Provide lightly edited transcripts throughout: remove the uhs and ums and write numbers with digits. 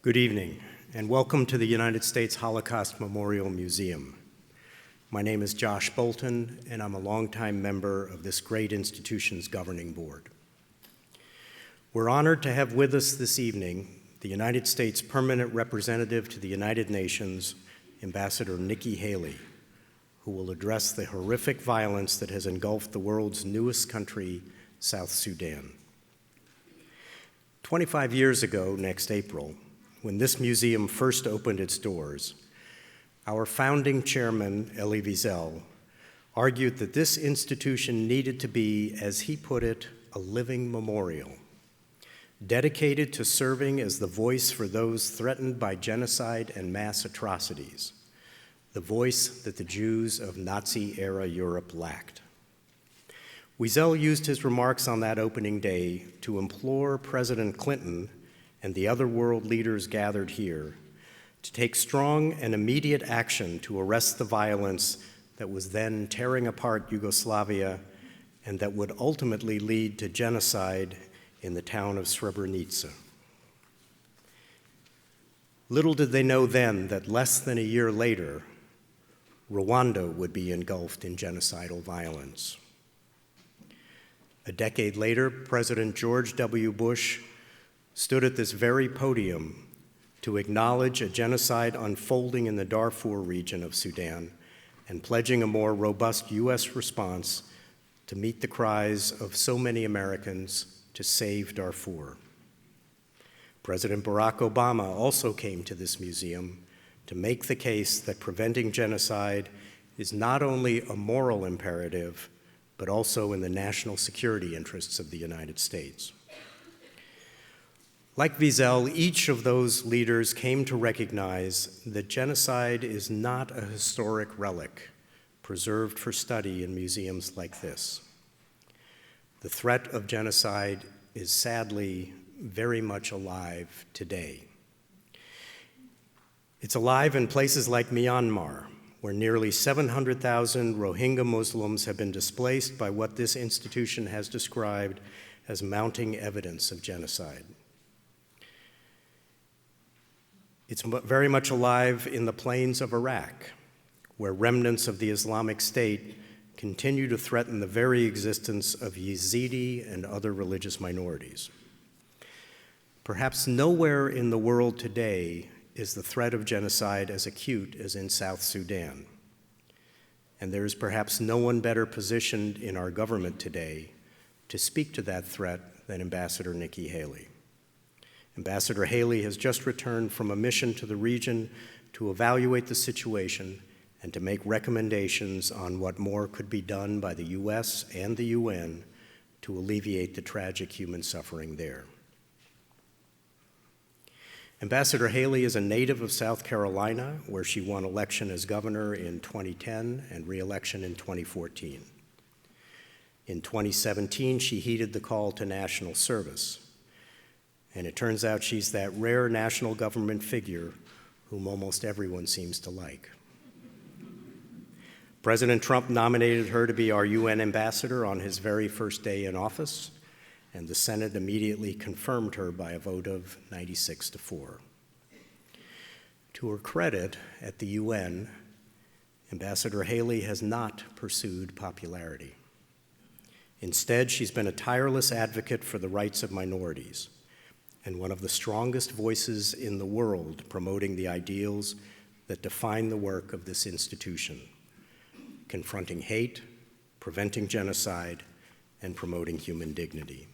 Good evening, and welcome to the United States Holocaust Memorial Museum. My name is Josh Bolton, and I'm a longtime member of this great institution's governing board. We're honored to have with us this evening the United States Permanent Representative to the United Nations, Ambassador Nikki Haley, who will address the horrific violence that has engulfed the world's newest country, South Sudan. 25 years ago, next April, when this museum first opened its doors, our founding chairman, Elie Wiesel, argued that this institution needed to be, as he put it, a living memorial, dedicated to serving as the voice for those threatened by genocide and mass atrocities, the voice that the Jews of Nazi-era Europe lacked. Wiesel used his remarks on that opening day to implore President Clinton and the other world leaders gathered here to take strong and immediate action to arrest the violence that was then tearing apart Yugoslavia and that would ultimately lead to genocide in the town of Srebrenica. Little did they know then that less than a year later, Rwanda would be engulfed in genocidal violence. A decade later, President George W. Bush stood at this very podium to acknowledge a genocide unfolding in the Darfur region of Sudan and pledging a more robust U.S. response to meet the cries of so many Americans to save Darfur. President Barack Obama also came to this museum to make the case that preventing genocide is not only a moral imperative, but also in the national security interests of the United States. Like Wiesel, each of those leaders came to recognize that genocide is not a historic relic preserved for study in museums like this. The threat of genocide is sadly very much alive today. It's alive in places like Myanmar, where nearly 700,000 Rohingya Muslims have been displaced by what this institution has described as mounting evidence of genocide. It's very much alive in the plains of Iraq, where remnants of the Islamic State continue to threaten the very existence of Yazidi and other religious minorities. Perhaps nowhere in the world today is the threat of genocide as acute as in South Sudan. And there is perhaps no one better positioned in our government today to speak to that threat than Ambassador Nikki Haley. Ambassador Haley has just returned from a mission to the region to evaluate the situation and to make recommendations on what more could be done by the U.S. and the UN to alleviate the tragic human suffering there. Ambassador Haley is a native of South Carolina, where she won election as governor in 2010 and re-election in 2014. In 2017, she heeded the call to national service. And it turns out she's that rare national government figure whom almost everyone seems to like. President Trump nominated her to be our UN ambassador on his very first day in office, and the Senate immediately confirmed her by a vote of 96-4. To her credit, at the UN, Ambassador Haley has not pursued popularity. Instead, she's been a tireless advocate for the rights of minorities, and one of the strongest voices in the world promoting the ideals that define the work of this institution, confronting hate, preventing genocide, and promoting human dignity.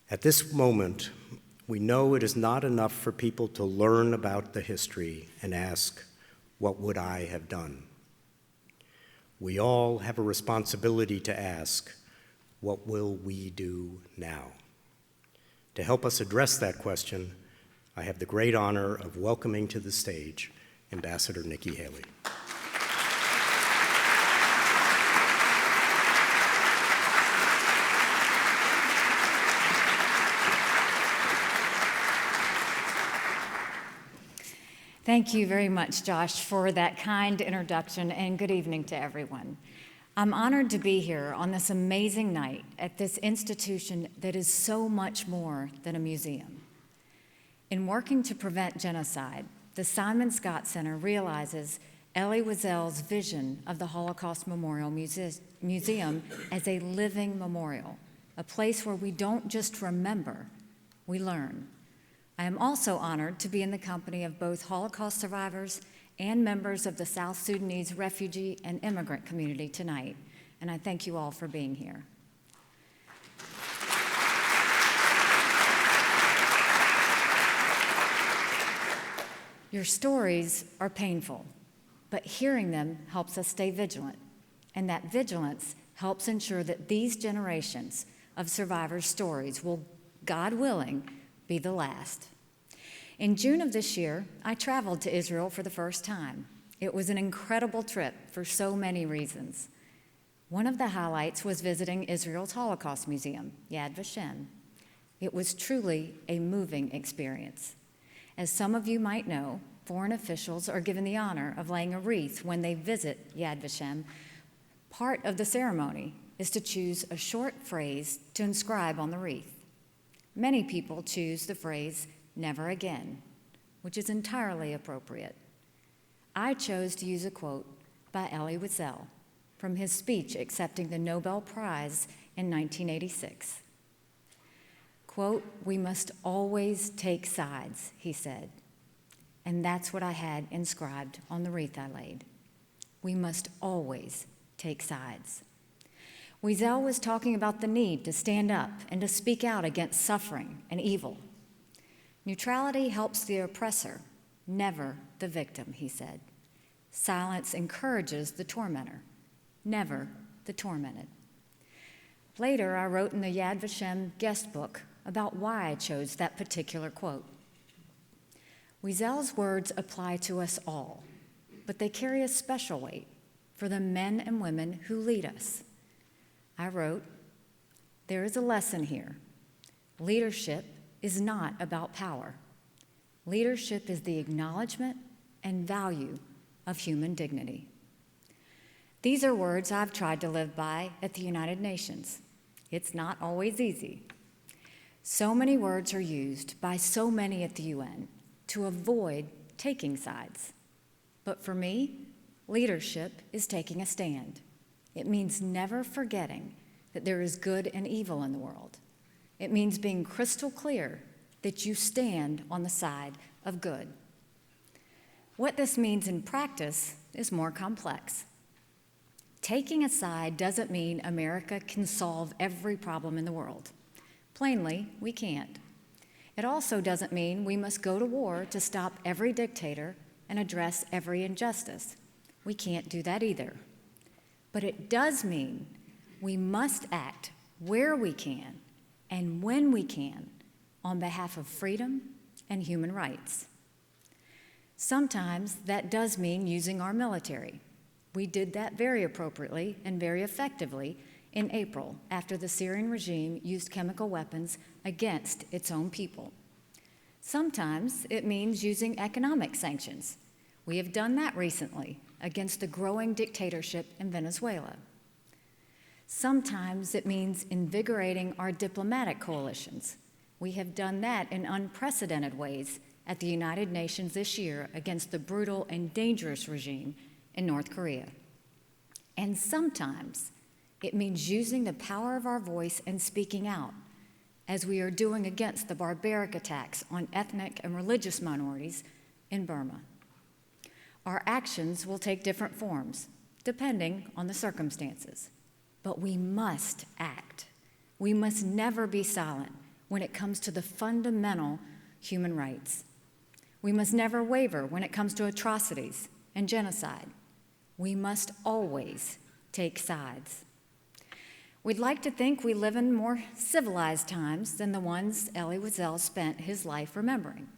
At this moment, we know it is not enough for people to learn about the history and ask, what would I have done? We all have a responsibility to ask, what will we do now? To help us address that question, I have the great honor of welcoming to the stage Ambassador Nikki Haley. Thank you very much, Josh, for that kind introduction, and good evening to everyone. I'm honored to be here on this amazing night at this institution that is so much more than a museum. In working to prevent genocide, the Simon-Skjodt Center realizes Elie Wiesel's vision of the Holocaust Memorial Museum as a living memorial, a place where we don't just remember, we learn. I am also honored to be in the company of both Holocaust survivors and members of the South Sudanese refugee and immigrant community tonight, and I thank you all for being here. Your stories are painful, but hearing them helps us stay vigilant, and that vigilance helps ensure that these generations of survivors' stories will, God willing, be the last. In June of this year, I traveled to Israel for the first time. It was an incredible trip for so many reasons. One of the highlights was visiting Israel's Holocaust Museum, Yad Vashem. It was truly a moving experience. As some of you might know, foreign officials are given the honor of laying a wreath when they visit Yad Vashem. Part of the ceremony is to choose a short phrase to inscribe on the wreath. Many people choose the phrase, "never again," which is entirely appropriate. I chose to use a quote by Elie Wiesel from his speech accepting the Nobel Prize in 1986. Quote, "We must always take sides," he said. And that's what I had inscribed on the wreath I laid. We must always take sides. Wiesel was talking about the need to stand up and to speak out against suffering and evil. Neutrality helps the oppressor, never the victim, he said. Silence encourages the tormentor, never the tormented. Later, I wrote in the Yad Vashem guest book about why I chose that particular quote. Wiesel's words apply to us all, but they carry a special weight for the men and women who lead us. I wrote, "There is a lesson here. Leadership is not about power. Leadership is the acknowledgement and value of human dignity." These are words I've tried to live by at the United Nations. It's not always easy. So many words are used by so many at the UN to avoid taking sides. But for me, leadership is taking a stand. It means never forgetting that there is good and evil in the world. It means being crystal clear that you stand on the side of good. What this means in practice is more complex. Taking a side doesn't mean America can solve every problem in the world. Plainly, we can't. It also doesn't mean we must go to war to stop every dictator and address every injustice. We can't do that either. But it does mean we must act where we can and when we can on behalf of freedom and human rights. Sometimes that does mean using our military. We did that very appropriately and very effectively in April after the Syrian regime used chemical weapons against its own people. Sometimes it means using economic sanctions. We have done that recently against the growing dictatorship in Venezuela. Sometimes it means invigorating our diplomatic coalitions. We have done that in unprecedented ways at the United Nations this year against the brutal and dangerous regime in North Korea. And sometimes it means using the power of our voice and speaking out, as we are doing against the barbaric attacks on ethnic and religious minorities in Burma. Our actions will take different forms, depending on the circumstances. But we must act. We must never be silent when it comes to the fundamental human rights. We must never waver when it comes to atrocities and genocide. We must always take sides. We'd like to think we live in more civilized times than the ones Elie Wiesel spent his life remembering.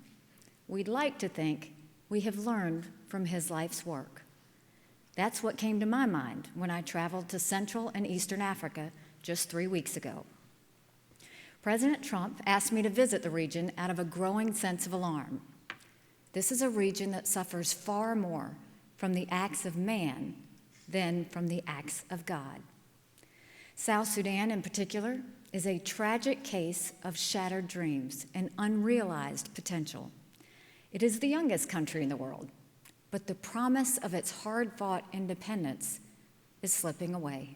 We'd like to think we have learned from his life's work. That's what came to my mind when I traveled to Central and Eastern Africa just 3 weeks ago. President Trump asked me to visit the region out of a growing sense of alarm. This is a region that suffers far more from the acts of man than from the acts of God. South Sudan, in particular, is a tragic case of shattered dreams and unrealized potential. It is the youngest country in the world, but the promise of its hard-fought independence is slipping away.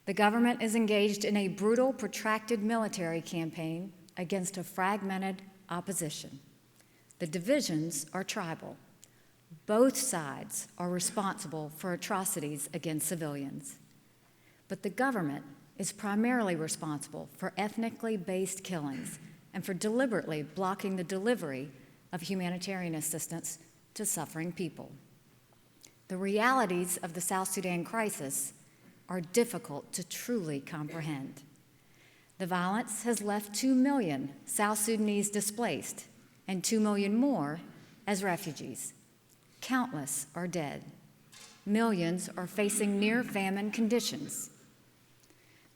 The government is engaged in a brutal, protracted military campaign against a fragmented opposition. The divisions are tribal. Both sides are responsible for atrocities against civilians. But the government is primarily responsible for ethnically based killings and for deliberately blocking the delivery of humanitarian assistance to suffering people. The realities of the South Sudan crisis are difficult to truly comprehend. The violence has left 2 million South Sudanese displaced and 2 million more as refugees. Countless are dead. Millions are facing near-famine conditions.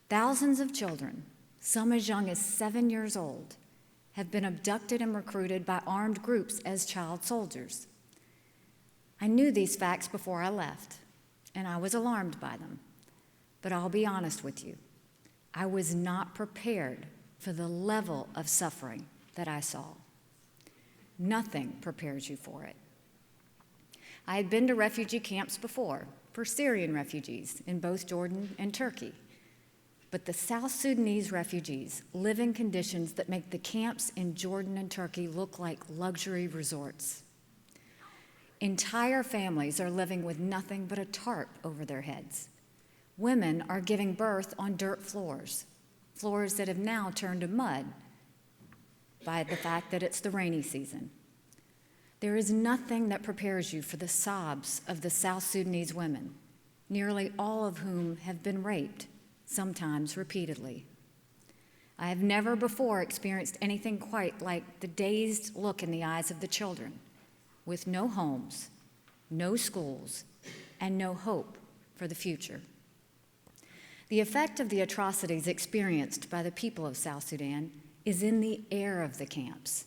Thousands of children, some as young as 7 years old, have been abducted and recruited by armed groups as child soldiers. I knew these facts before I left, and I was alarmed by them. But I'll be honest with you, I was not prepared for the level of suffering that I saw. Nothing prepares you for it. I had been to refugee camps before for Syrian refugees in both Jordan and Turkey. But the South Sudanese refugees live in conditions that make the camps in Jordan and Turkey look like luxury resorts. Entire families are living with nothing but a tarp over their heads. Women are giving birth on dirt floors, floors that have now turned to mud by the fact that it's the rainy season. There is nothing that prepares you for the sobs of the South Sudanese women, nearly all of whom have been raped, sometimes repeatedly. I have never before experienced anything quite like the dazed look in the eyes of the children, with no homes, no schools, and no hope for the future. The effect of the atrocities experienced by the people of South Sudan is in the air of the camps.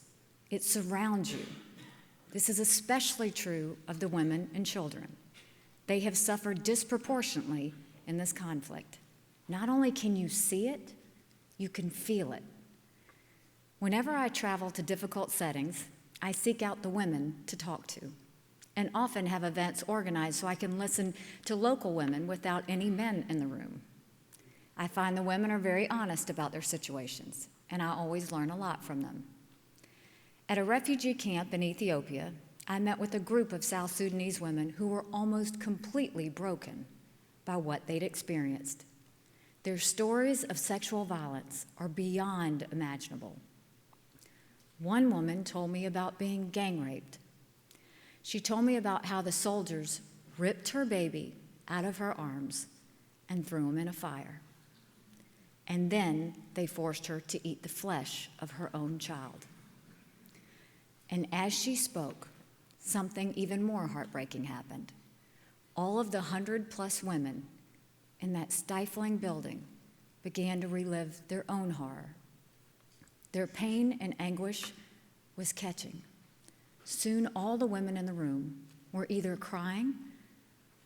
It surrounds you. This is especially true of the women and children. They have suffered disproportionately in this conflict. Not only can you see it, you can feel it. Whenever I travel to difficult settings, I seek out the women to talk to, and often have events organized so I can listen to local women without any men in the room. I find the women are very honest about their situations, and I always learn a lot from them. At a refugee camp in Ethiopia, I met with a group of South Sudanese women who were almost completely broken by what they'd experienced. Their stories of sexual violence are beyond imaginable. One woman told me about being gang raped. She told me about how the soldiers ripped her baby out of her arms and threw him in a fire. And then they forced her to eat the flesh of her own child. And as she spoke, something even more heartbreaking happened. All of the 100+ women in that stifling building began to relive their own horror. Their pain and anguish was catching. Soon all the women in the room were either crying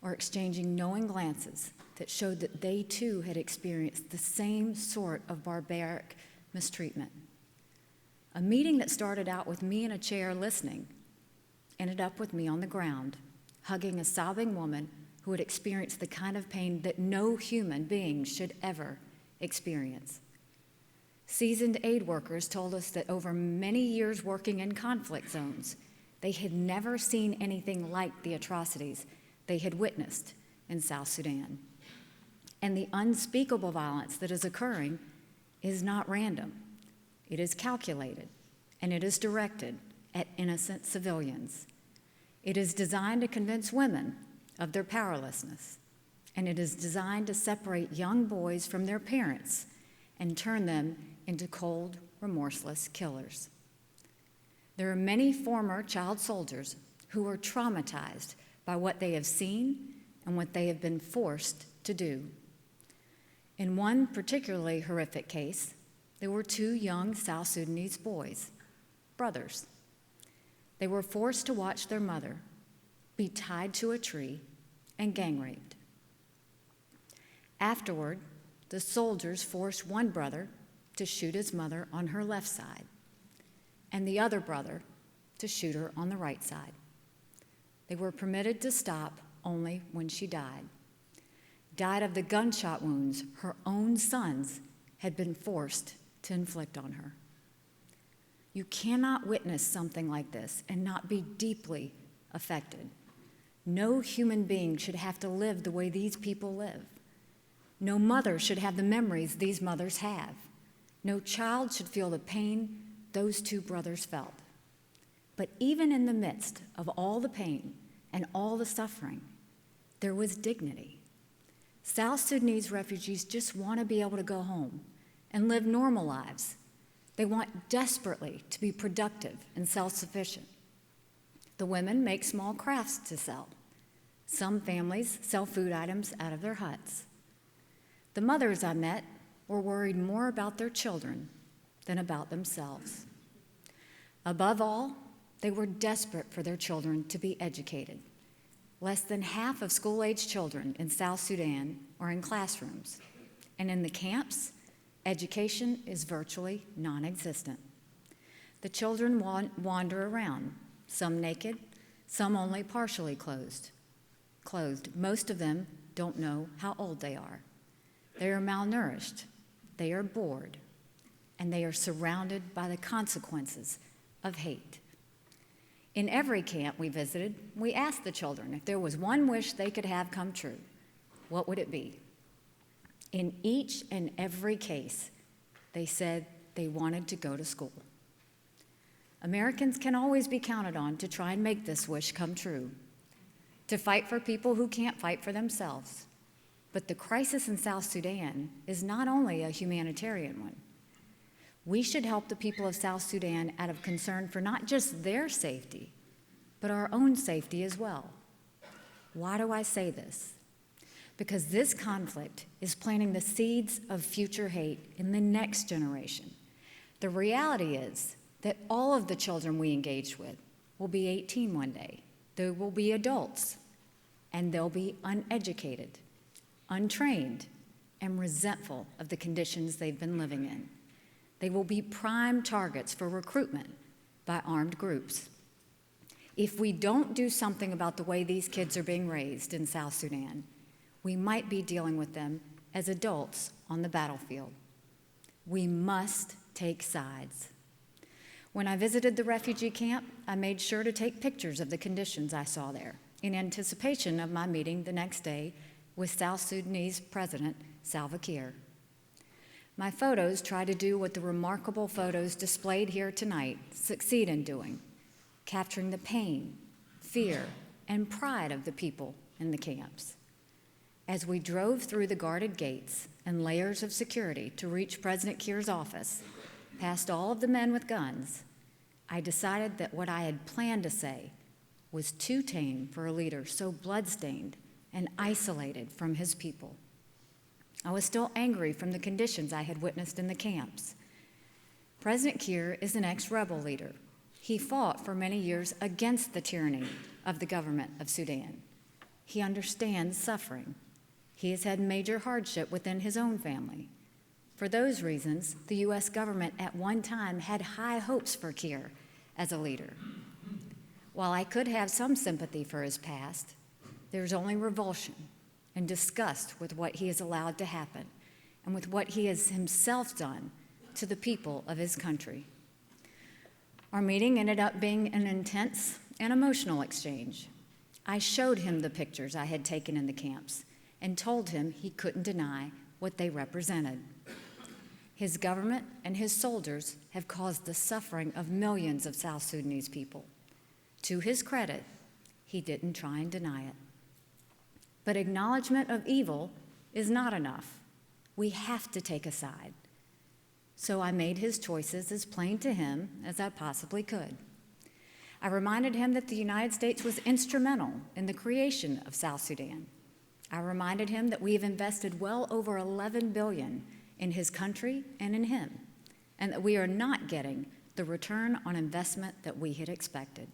or exchanging knowing glances that showed that they too had experienced the same sort of barbaric mistreatment. A meeting that started out with me in a chair listening ended up with me on the ground, hugging a sobbing woman who had experienced the kind of pain that no human being should ever experience. Seasoned aid workers told us that over many years working in conflict zones, they had never seen anything like the atrocities they had witnessed in South Sudan. And the unspeakable violence that is occurring is not random. It is calculated, and it is directed at innocent civilians. It is designed to convince women of their powerlessness, and it is designed to separate young boys from their parents and turn them into cold, remorseless killers. There are many former child soldiers who are traumatized by what they have seen and what they have been forced to do. In one particularly horrific case, there were 2 young South Sudanese boys, brothers. They were forced to watch their mother be tied to a tree and gang raped. Afterward, the soldiers forced one brother to shoot his mother on her left side, and the other brother to shoot her on the right side. They were permitted to stop only when she died. Died of the gunshot wounds her own sons had been forced to inflict on her. You cannot witness something like this and not be deeply affected. No human being should have to live the way these people live. No mother should have the memories these mothers have. No child should feel the pain those two brothers felt. But even in the midst of all the pain and all the suffering, there was dignity. South Sudanese refugees just want to be able to go home and live normal lives. They want desperately to be productive and self-sufficient. The women make small crafts to sell. Some families sell food items out of their huts. The mothers I met were worried more about their children than about themselves. Above all, they were desperate for their children to be educated. Less than half of school-age children in South Sudan are in classrooms, and in the camps, education is virtually non-existent. The children wander around, some naked, some only partially clothed. Most of them don't know how old they are. They are malnourished, they are bored, and they are surrounded by the consequences of hate. In every camp we visited, we asked the children if there was one wish they could have come true, what would it be? In each and every case, they said they wanted to go to school. Americans can always be counted on to try and make this wish come true, to fight for people who can't fight for themselves. But the crisis in South Sudan is not only a humanitarian one. We should help the people of South Sudan out of concern for not just their safety, but our own safety as well. Why do I say this? Because this conflict is planting the seeds of future hate in the next generation. The reality is that all of the children we engage with will be 18 one day. They will be adults, and they'll be uneducated, untrained, and resentful of the conditions they've been living in. They will be prime targets for recruitment by armed groups. If we don't do something about the way these kids are being raised in South Sudan, we might be dealing with them as adults on the battlefield. We must take sides. When I visited the refugee camp, I made sure to take pictures of the conditions I saw there in anticipation of my meeting the next day with South Sudanese President Salva Kiir. My photos try to do what the remarkable photos displayed here tonight succeed in doing, capturing the pain, fear, and pride of the people in the camps. As we drove through the guarded gates and layers of security to reach President Kiir's office, past all of the men with guns, I decided that what I had planned to say was too tame for a leader so bloodstained and isolated from his people. I was still angry from the conditions I had witnessed in the camps. President Kiir is an ex-rebel leader. He fought for many years against the tyranny of the government of Sudan. He understands suffering. He has had major hardship within his own family. For those reasons, the U.S. government at one time had high hopes for Kiir as a leader. While I could have some sympathy for his past, there's only revulsion and disgust with what he has allowed to happen and with what he has himself done to the people of his country. Our meeting ended up being an intense and emotional exchange. I showed him the pictures I had taken in the camps and told him he couldn't deny what they represented. His government and his soldiers have caused the suffering of millions of South Sudanese people. To his credit, he didn't try and deny it. But acknowledgement of evil is not enough. We have to take a side. So I made his choices as plain to him as I possibly could. I reminded him that the United States was instrumental in the creation of South Sudan. I reminded him that we have invested well over $11 billion in his country and in him, and that we are not getting the return on investment that we had expected.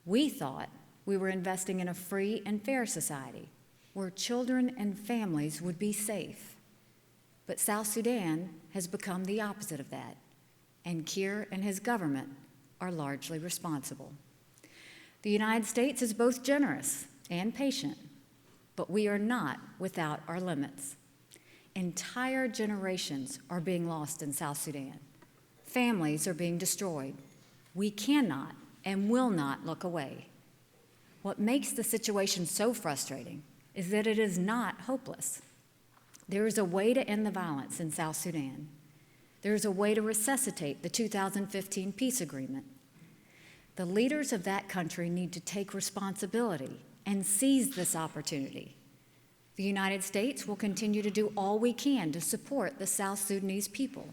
We thought we were investing in a free and fair society where children and families would be safe. But South Sudan has become the opposite of that, and Kiir and his government are largely responsible. The United States is both generous and patient, but we are not without our limits. Entire generations are being lost in South Sudan. Families are being destroyed. We cannot and will not look away. What makes the situation so frustrating is that it is not hopeless. There is a way to end the violence in South Sudan. There is a way to resuscitate the 2015 peace agreement. The leaders of that country need to take responsibility and seize this opportunity. The United States will continue to do all we can to support the South Sudanese people,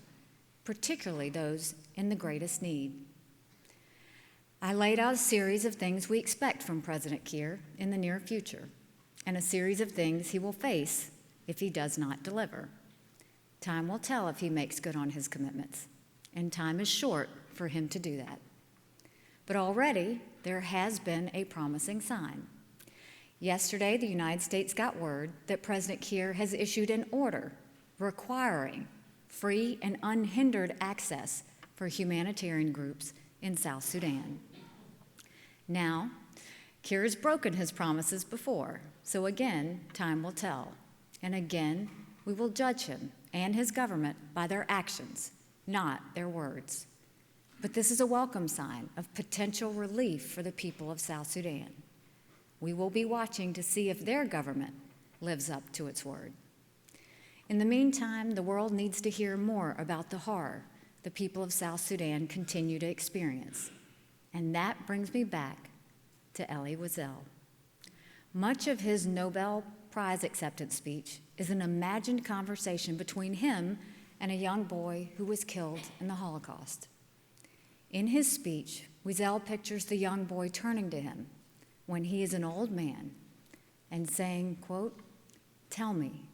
particularly those in the greatest need. I laid out a series of things we expect from President Kiir in the near future, and a series of things he will face if he does not deliver. Time will tell if he makes good on his commitments, and time is short for him to do that. But already, there has been a promising sign. Yesterday, the United States got word that President Kiir has issued an order requiring free and unhindered access for humanitarian groups in South Sudan. Now, Kiir has broken his promises before, so again, time will tell. And again, we will judge him and his government by their actions, not their words. But this is a welcome sign of potential relief for the people of South Sudan. We will be watching to see if their government lives up to its word. In the meantime, the world needs to hear more about the horror the people of South Sudan continue to experience. And that brings me back to Elie Wiesel. Much of his Nobel Prize acceptance speech is an imagined conversation between him and a young boy who was killed in the Holocaust. In his speech, Wiesel pictures the young boy turning to him when he is an old man and saying, quote, "Tell me,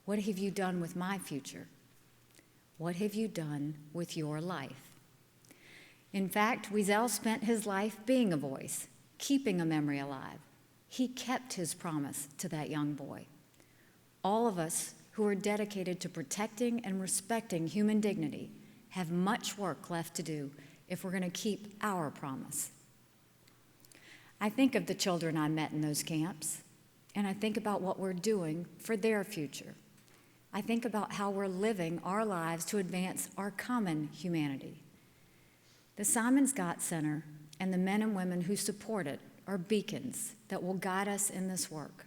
what have you done with my future? What have you done with your life?" In fact, Wiesel spent his life being a voice, keeping a memory alive. He kept his promise to that young boy. All of us who are dedicated to protecting and respecting human dignity have much work left to do if we're going to keep our promise. I think of the children I met in those camps, and I think about what we're doing for their future. I think about how we're living our lives to advance our common humanity. The Simon-Skjodt Center and the men and women who support it are beacons that will guide us in this work.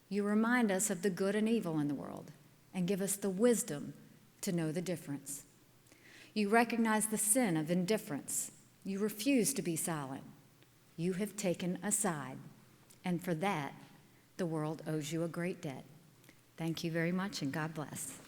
You remind us of the good and evil in the world and give us the wisdom to know the difference. You recognize the sin of indifference. You refuse to be silent. You have taken a side, and for that, the world owes you a great debt. Thank you very much, and God bless.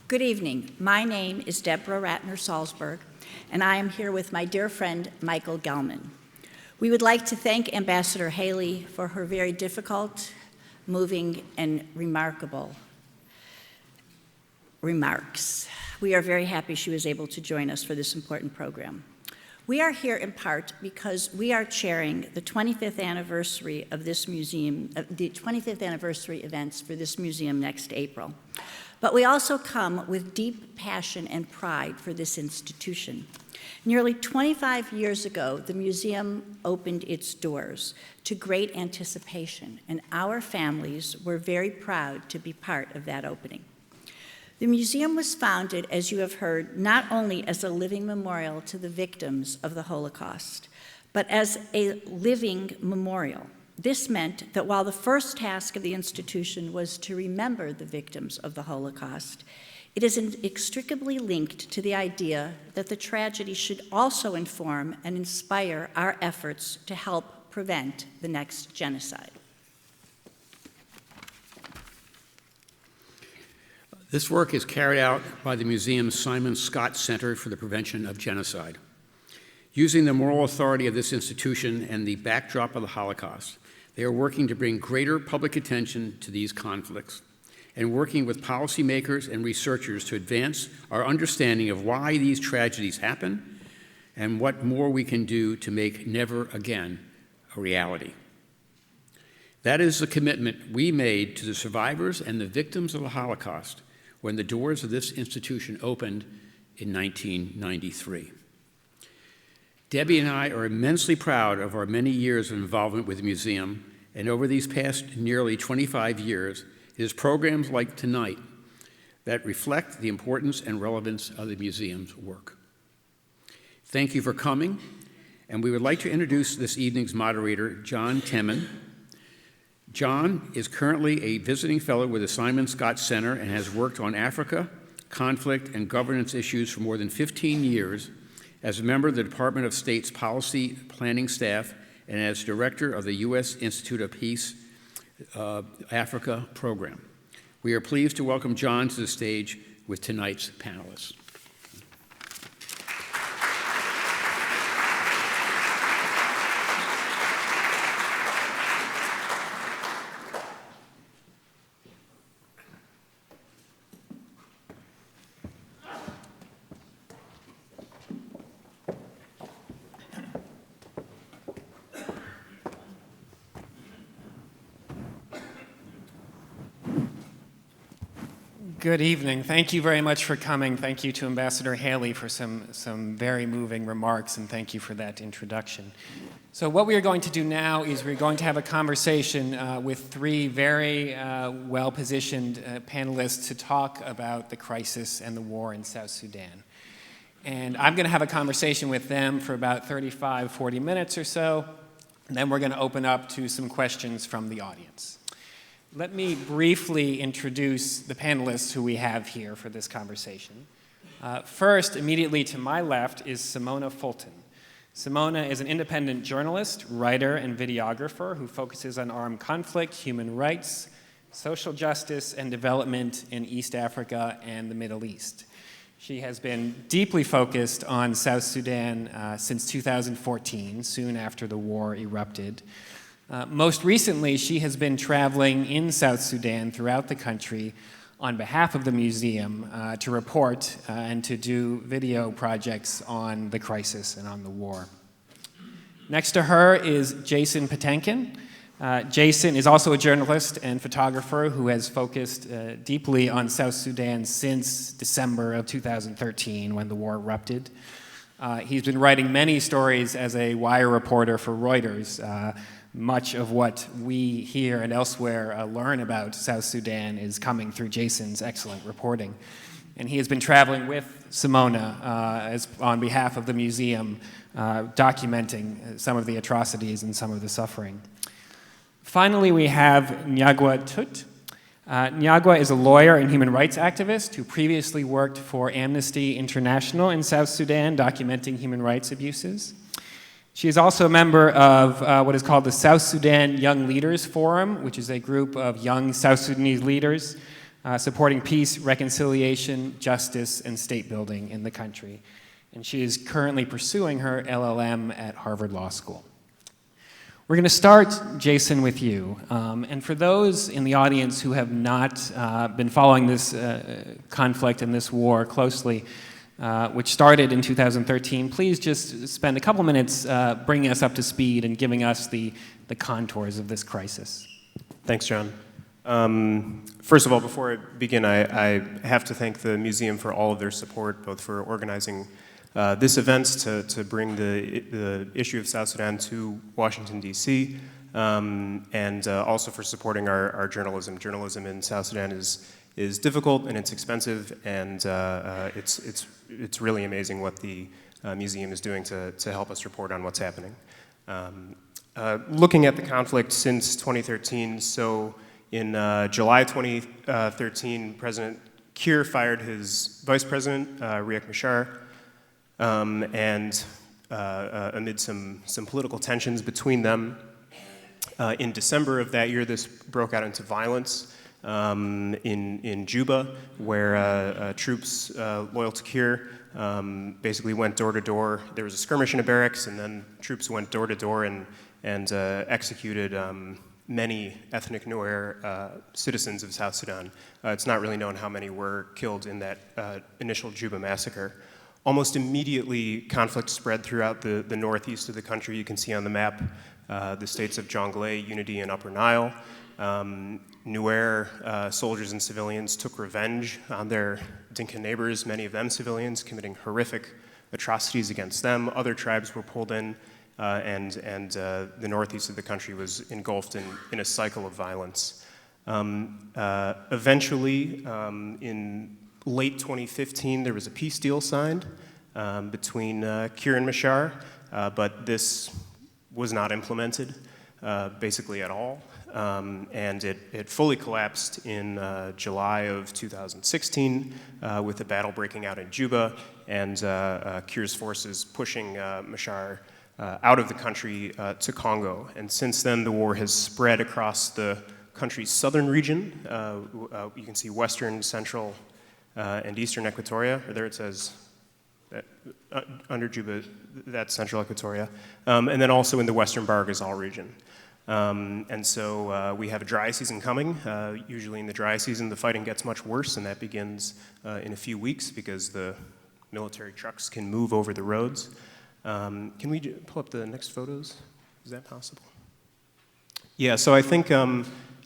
Good evening. My name is Deborah Ratner Salzberg, and I am here with my dear friend, Michael Gelman. We would like to thank Ambassador Haley for her very difficult, moving, and remarkable remarks. We are very happy she was able to join us for this important program. We are here in part because we are chairing the 25th anniversary of this museum, the 25th anniversary events for this museum next April. But we also come with deep passion and pride for this institution. Nearly 25 years ago, the museum opened its doors to great anticipation, and our families were very proud to be part of that opening. The museum was founded, as you have heard, not only as a living memorial to the victims of the Holocaust, but as a living memorial. This meant that while the first task of the institution was to remember the victims of the Holocaust, It is inextricably linked to the idea that the tragedy should also inform and inspire our efforts to help prevent the next genocide. This work is carried out by the museum's Simon-Skjodt Center for the Prevention of Genocide. Using the moral authority of this institution and the backdrop of the Holocaust, they are working to bring greater public attention to these conflicts and working with policymakers and researchers to advance our understanding of why these tragedies happen and what more we can do to make never again a reality. That is the commitment we made to the survivors and the victims of the Holocaust when the doors of this institution opened in 1993. Debbie and I are immensely proud of our many years of involvement with the museum, and over these past nearly 25 years, it is programs like tonight that reflect the importance and relevance of the museum's work. Thank you for coming, and we would like to introduce this evening's moderator, John Temin. John is currently a visiting fellow with the Simon-Skjodt Center and has worked on Africa, conflict, and governance issues for more than 15 years as a member of the Department of State's Policy Planning staff and as director of the U.S. Institute of Peace Africa program. We are pleased to welcome John to the stage with tonight's panelists. Good evening. Thank you very much for coming. Thank you to Ambassador Haley for some very moving remarks, and thank you for that introduction. So what we are going to do now is we're going to have a conversation with three very well-positioned panelists to talk about the crisis and the war in South Sudan. And I'm going to have a conversation with them for about 35, 40 minutes or so, and then we're going to open up to some questions from the audience. Let me briefly introduce the panelists who we have here for this conversation. First, immediately to my left, is Simona Foltyn. Simona is an independent journalist, writer, and videographer who focuses on armed conflict, human rights, social justice, and development in East Africa and the Middle East. She has been deeply focused on South Sudan since 2014, soon after the war erupted. Most recently, she has been traveling in South Sudan throughout the country on behalf of the museum to report and to do video projects on the crisis and on the war. Next to her is Jason Patinkin. Jason is also a journalist and photographer who has focused deeply on South Sudan since December of 2013 when the war erupted. He's been writing many stories as a wire reporter for Reuters. Much of what we here and elsewhere learn about South Sudan is coming through Jason's excellent reporting. And he has been traveling with Simona on behalf of the museum, documenting some of the atrocities and some of the suffering. Finally, we have Nyagoah Tut. Nyagoah is a lawyer and human rights activist who previously worked for Amnesty International in South Sudan, documenting human rights abuses. She is also a member of what is called the South Sudan Young Leaders Forum, which is a group of young South Sudanese leaders supporting peace, reconciliation, justice, and state building in the country. And she is currently pursuing her LLM at Harvard Law School. We're going to start, Jason, with you. And for those in the audience who have not been following this conflict and this war closely, which started in 2013, please just spend a couple minutes bringing us up to speed and giving us the contours of this crisis. Thanks, John. First of all, before I begin, I have to thank the museum for all of their support, both for organizing this event to bring the issue of South Sudan to Washington, D.C., and also for supporting our journalism. Journalism in South Sudan is difficult and it's expensive, and it's really amazing what the museum is doing to help us report on what's happening. Looking at the conflict since 2013, so in July 2013, President Kiir fired his vice president, Riek Machar, and amid some political tensions between them, in December of that year, this broke out into violence in Juba, where troops loyal to Kiir basically went door to door. There was a skirmish in a barracks, and then troops went door to door and executed many ethnic Nuer citizens of South Sudan. It's not really known how many were killed in that initial Juba massacre. Almost immediately, conflict spread throughout the northeast of the country. You can see on the map the states of Jonglei, Unity, and Upper Nile. Nuer soldiers and civilians took revenge on their Dinka neighbors, many of them civilians, committing horrific atrocities against them. Other tribes were pulled in, and the northeast of the country was engulfed in a cycle of violence. Eventually, in late 2015, there was a peace deal signed between Kiir and Machar, but this was not implemented basically at all. And it fully collapsed in July of 2016 with a battle breaking out in Juba and Kiir's forces pushing Machar out of the country to Congo. And since then, the war has spread across the country's southern region. You can see western, central, and eastern Equatoria. Or there it says, under Juba, that's central Equatoria. And then also in the western Barghazal region. And so we have a dry season coming. Usually in the dry season, the fighting gets much worse, and that begins in a few weeks because the military trucks can move over the roads. Can we pull up the next photos? Is that possible? Yeah, so I think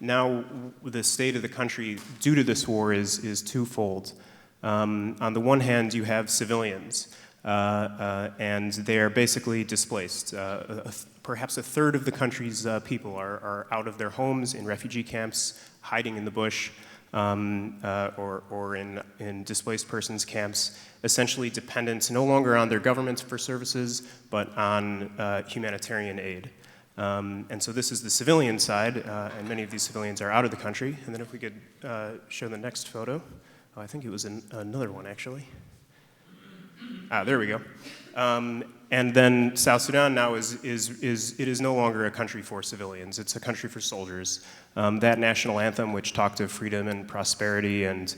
now the state of the country due to this war is twofold. On the one hand, you have civilians, and they are basically displaced. Perhaps a third of the country's people are out of their homes in refugee camps, hiding in the bush, or in displaced persons camps, essentially dependent no longer on their governments for services, but on humanitarian aid. And so this is the civilian side, and many of these civilians are out of the country. And then if we could show the next photo. Oh, I think it was another one, actually. There we go. And then South Sudan now is no longer a country for civilians. It's a country for soldiers. That national anthem, which talked of freedom and prosperity and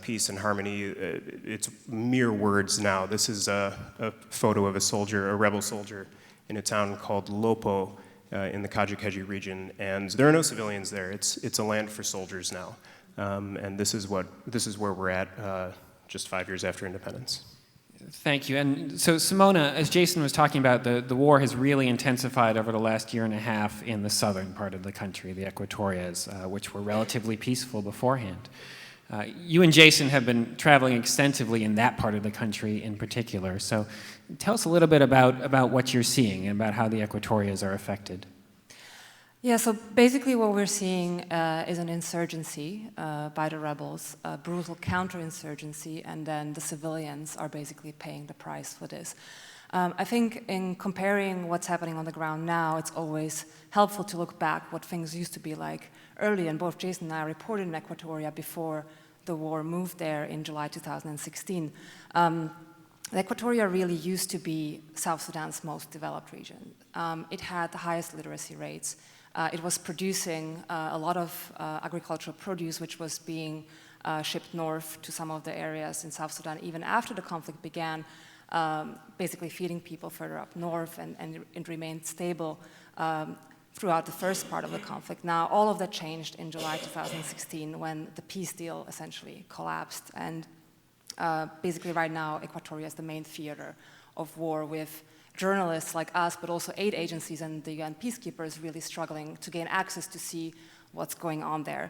peace and harmony, it's mere words now. This is a photo of a soldier, a rebel soldier, in a town called Lopo in the Kajukeji region, and there are no civilians there. It's a land for soldiers now, and this is where we're at just 5 years after independence. Thank you. And so, Simona, as Jason was talking about, the war has really intensified over the last year and a half in the southern part of the country, the Equatorias, which were relatively peaceful beforehand. You and Jason have been traveling extensively in that part of the country in particular. So tell us a little bit about what you're seeing and about how the Equatorias are affected. Yeah, so basically what we're seeing is an insurgency by the rebels, a brutal counterinsurgency, and then the civilians are basically paying the price for this. I think in comparing what's happening on the ground now, it's always helpful to look back what things used to be like early, and both Jason and I reported in Equatoria before the war moved there in July 2016. Equatoria really used to be South Sudan's most developed region. It had the highest literacy rates. It was producing a lot of agricultural produce, which was being shipped north to some of the areas in South Sudan even after the conflict began, basically feeding people further up north, and it remained stable throughout the first part of the conflict. Now, all of that changed in July 2016 when the peace deal essentially collapsed, and basically right now Equatoria is the main theater of war, with journalists like us, but also aid agencies and the UN peacekeepers really struggling to gain access to see what's going on there.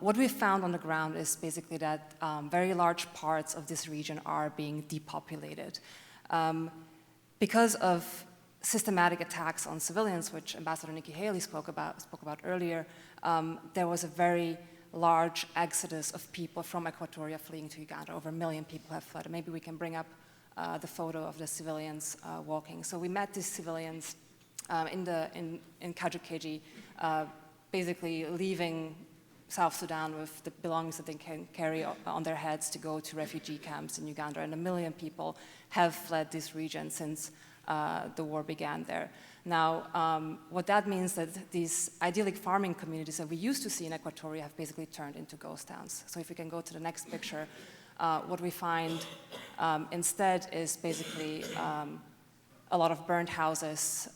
What we've found on the ground is basically that very large parts of this region are being depopulated. Because of systematic attacks on civilians, which Ambassador Nikki Haley spoke about earlier, there was a very large exodus of people from Equatoria fleeing to Uganda. Over 1 million people have fled. Maybe we can bring up the photo of the civilians walking. So we met these civilians in Kajukeji, basically leaving South Sudan with the belongings that they can carry on their heads to go to refugee camps in Uganda. And 1 million people have fled this region since the war began there. Now, what that means that these idyllic farming communities that we used to see in Equatoria have basically turned into ghost towns. So if we can go to the next picture, what we find instead is basically a lot of burnt houses,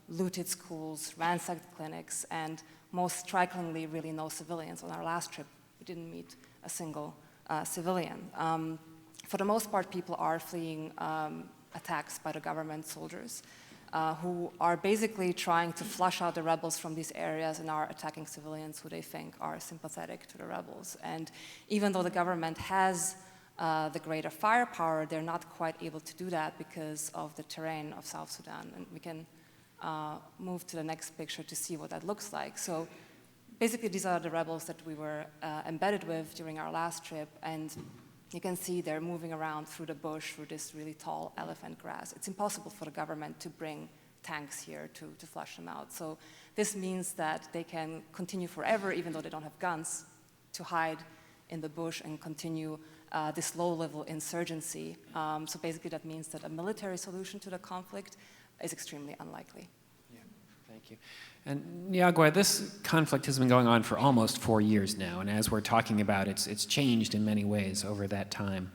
looted schools, ransacked clinics, and most strikingly, really no civilians. On our last trip, we didn't meet a single civilian. For the most part, people are fleeing attacks by the government soldiers who are basically trying to flush out the rebels from these areas and are attacking civilians who they think are sympathetic to the rebels. And even though the government has the greater firepower, they're not quite able to do that because of the terrain of South Sudan. And we can move to the next picture to see what that looks like. So basically, these are the rebels that we were embedded with during our last trip, and you can see they're moving around through the bush, through this really tall elephant grass. It's impossible for the government to bring tanks here to flush them out. So this means that they can continue forever, even though they don't have guns, to hide in the bush and continue this low-level insurgency. So basically, that means that a military solution to the conflict is extremely unlikely. Yeah, thank you. And Nyagoah, this conflict has been going on for almost 4 years now, and as we're talking about, it's changed in many ways over that time.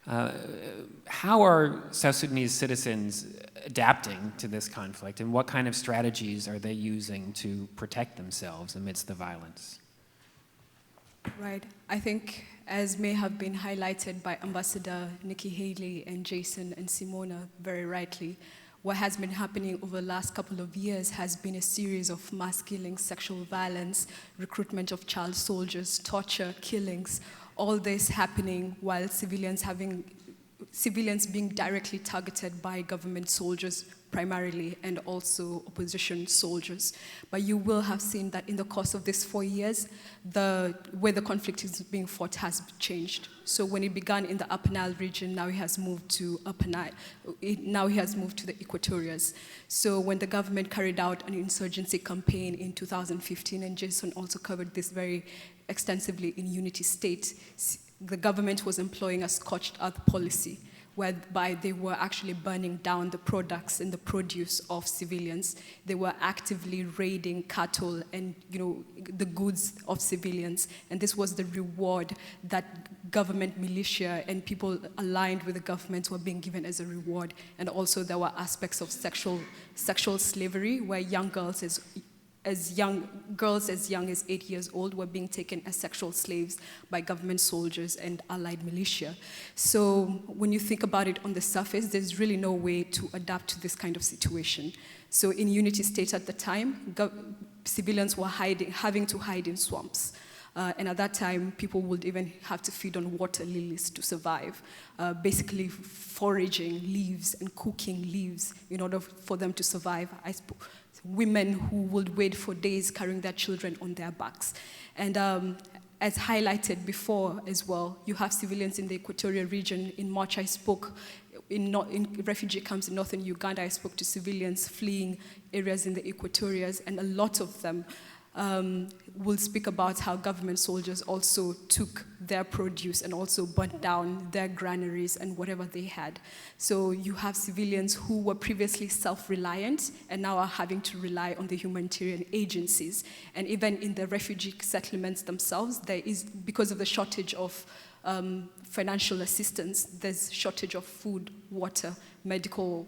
How are South Sudanese citizens adapting to this conflict, and what kind of strategies are they using to protect themselves amidst the violence? Right. I think, as may have been highlighted by Ambassador Nikki Haley and Jason and Simona very rightly, what has been happening over the last couple of years has been a series of mass killings, sexual violence, recruitment of child soldiers, torture, killings, all this happening while civilians being directly targeted by government soldiers primarily, and also opposition soldiers. But you will have seen that in the course of these 4 years, where the conflict is being fought has changed. So when it began in the Upper Nile region, now it has moved to Upper Nile. Now it has moved to the Equatorias. So when the government carried out an insurgency campaign in 2015, and Jason also covered this very extensively in Unity State, the government was employing a scorched earth policy, whereby they were actually burning down the products and the produce of civilians. They were actively raiding cattle and the goods of civilians. And this was the reward that government militia and people aligned with the government were being given as a reward. And also there were aspects of sexual slavery, where young girls as young as 8 years old were being taken as sexual slaves by government soldiers and allied militia. So when you think about it on the surface, there's really no way to adapt to this kind of situation. So in Unity State at the time, civilians were having to hide in swamps. And at that time, people would even have to feed on water lilies to survive, basically foraging leaves and cooking leaves in order for them to survive. Women who would wait for days carrying their children on their backs. And as highlighted before as well, you have civilians in the Equatorial region. In March, I spoke in refugee camps in northern Uganda. I spoke to civilians fleeing areas in the Equatorias, and a lot of them will speak about how government soldiers also took their produce and also burnt down their granaries and whatever they had. So you have civilians who were previously self-reliant and now are having to rely on the humanitarian agencies. And even in the refugee settlements themselves, there is, because of the shortage of financial assistance, there's shortage of food, water, medical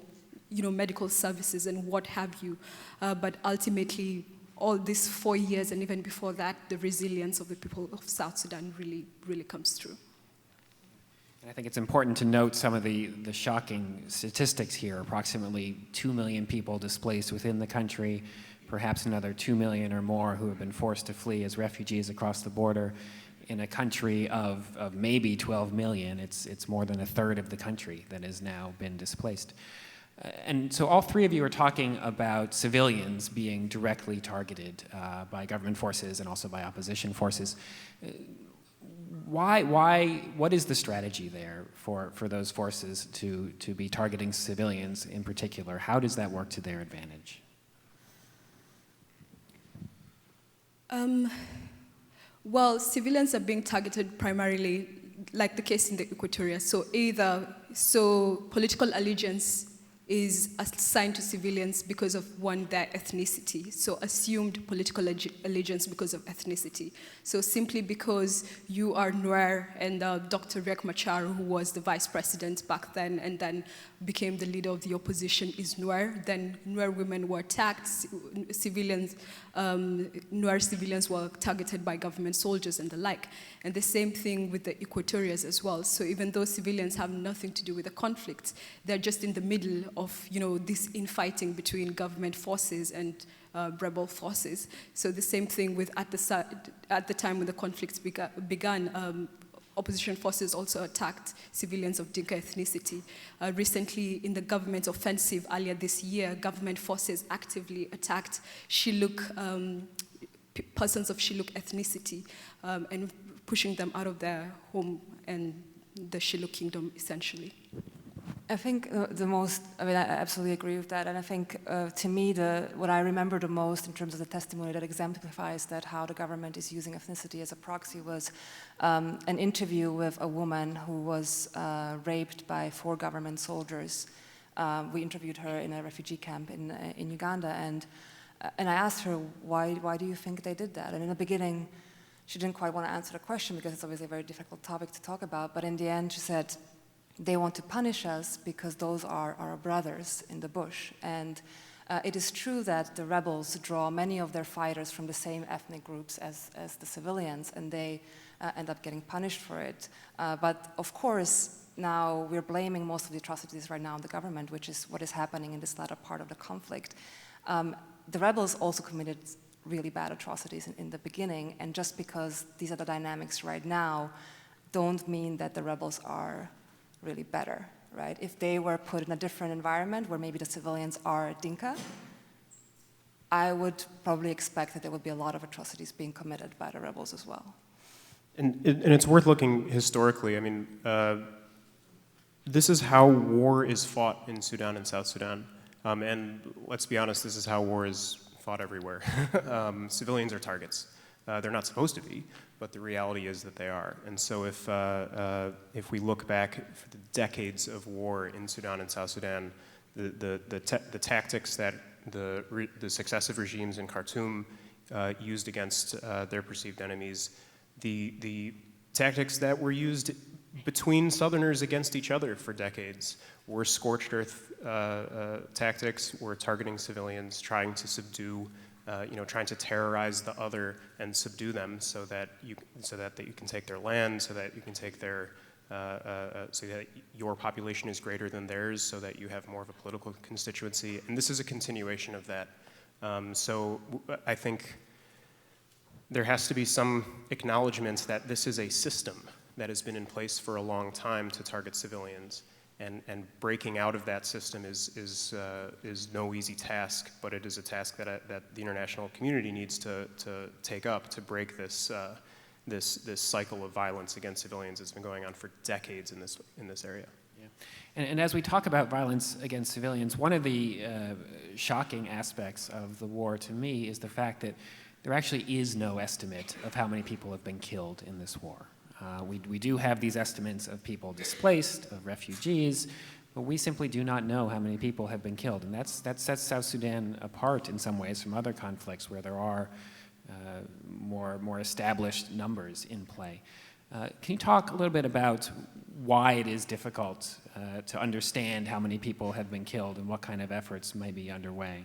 services and what have you. But ultimately, all these 4 years and even before that, the resilience of the people of South Sudan really, really comes through. I think it's important to note some of the shocking statistics here. Approximately 2 million people displaced within the country, perhaps another 2 million or more who have been forced to flee as refugees across the border. In a country of maybe 12 million, it's more than a third of the country that has now been displaced. And so all three of you are talking about civilians being directly targeted by government forces and also by opposition forces. What is the strategy there for those forces to be targeting civilians in particular? How does that work to their advantage? Well, civilians are being targeted primarily, like the case in the Equatoria. So political allegiance is assigned to civilians because of, one, their ethnicity. So assumed political allegiance because of ethnicity. So simply because you are Nuer and Dr. Riek Machar, who was the vice president back then and then became the leader of the opposition, is Nuer, then Nuer women were attacked, civilians, Nuer civilians were targeted by government soldiers and the like. And the same thing with the Equatorians as well. So even though civilians have nothing to do with the conflict, they're just in the middle of, this infighting between government forces and rebel forces. So the same thing with at the time when the conflicts began, opposition forces also attacked civilians of Dinka ethnicity. Recently, in the government offensive earlier this year, government forces actively attacked Shilluk, persons of Shilluk ethnicity, and pushing them out of their home and the Shilluk kingdom, essentially. I think I absolutely agree with that, and I think to me, what I remember the most in terms of the testimony that exemplifies that how the government is using ethnicity as a proxy was an interview with a woman who was raped by 4 government soldiers. We interviewed her in a refugee camp in Uganda, and I asked her, why do you think they did that? And in the beginning, she didn't quite want to answer the question because it's obviously a very difficult topic to talk about, but in the end she said, they want to punish us because those are our brothers in the bush. And it is true that the rebels draw many of their fighters from the same ethnic groups as the civilians, and they end up getting punished for it. But of course, now we're blaming most of the atrocities right now on the government, which is what is happening in this latter part of the conflict. The rebels also committed really bad atrocities in the beginning, and just because these are the dynamics right now, don't mean that the rebels are really better, right? If they were put in a different environment where maybe the civilians are Dinka, I would probably expect that there would be a lot of atrocities being committed by the rebels as well. And it's worth looking historically. I mean, this is how war is fought in Sudan and South Sudan. And let's be honest, this is how war is fought everywhere. Civilians are targets. They're not supposed to be, but the reality is that they are. And so if we look back for the decades of war in Sudan and South Sudan, the tactics that the successive regimes in Khartoum used against their perceived enemies, the tactics that were used between Southerners against each other for decades were scorched earth tactics, were targeting civilians, trying to subdue, trying to terrorize the other and subdue them so that you can take their land, so that you can take their, so that your population is greater than theirs, so that you have more of a political constituency. And this is a continuation of that. So I think there has to be some acknowledgement that this is a system that has been in place for a long time to target civilians. And breaking out of that system is no easy task, but it is a task that the international community needs to take up to break this cycle of violence against civilians that's been going on for decades in this area. Yeah. And as we talk about violence against civilians, one of the shocking aspects of the war to me is the fact that there actually is no estimate of how many people have been killed in this war. We do have these estimates of people displaced, of refugees, but we simply do not know how many people have been killed. And that sets South Sudan apart in some ways from other conflicts where there are more established numbers in play. Can you talk a little bit about why it is difficult to understand how many people have been killed and what kind of efforts may be underway?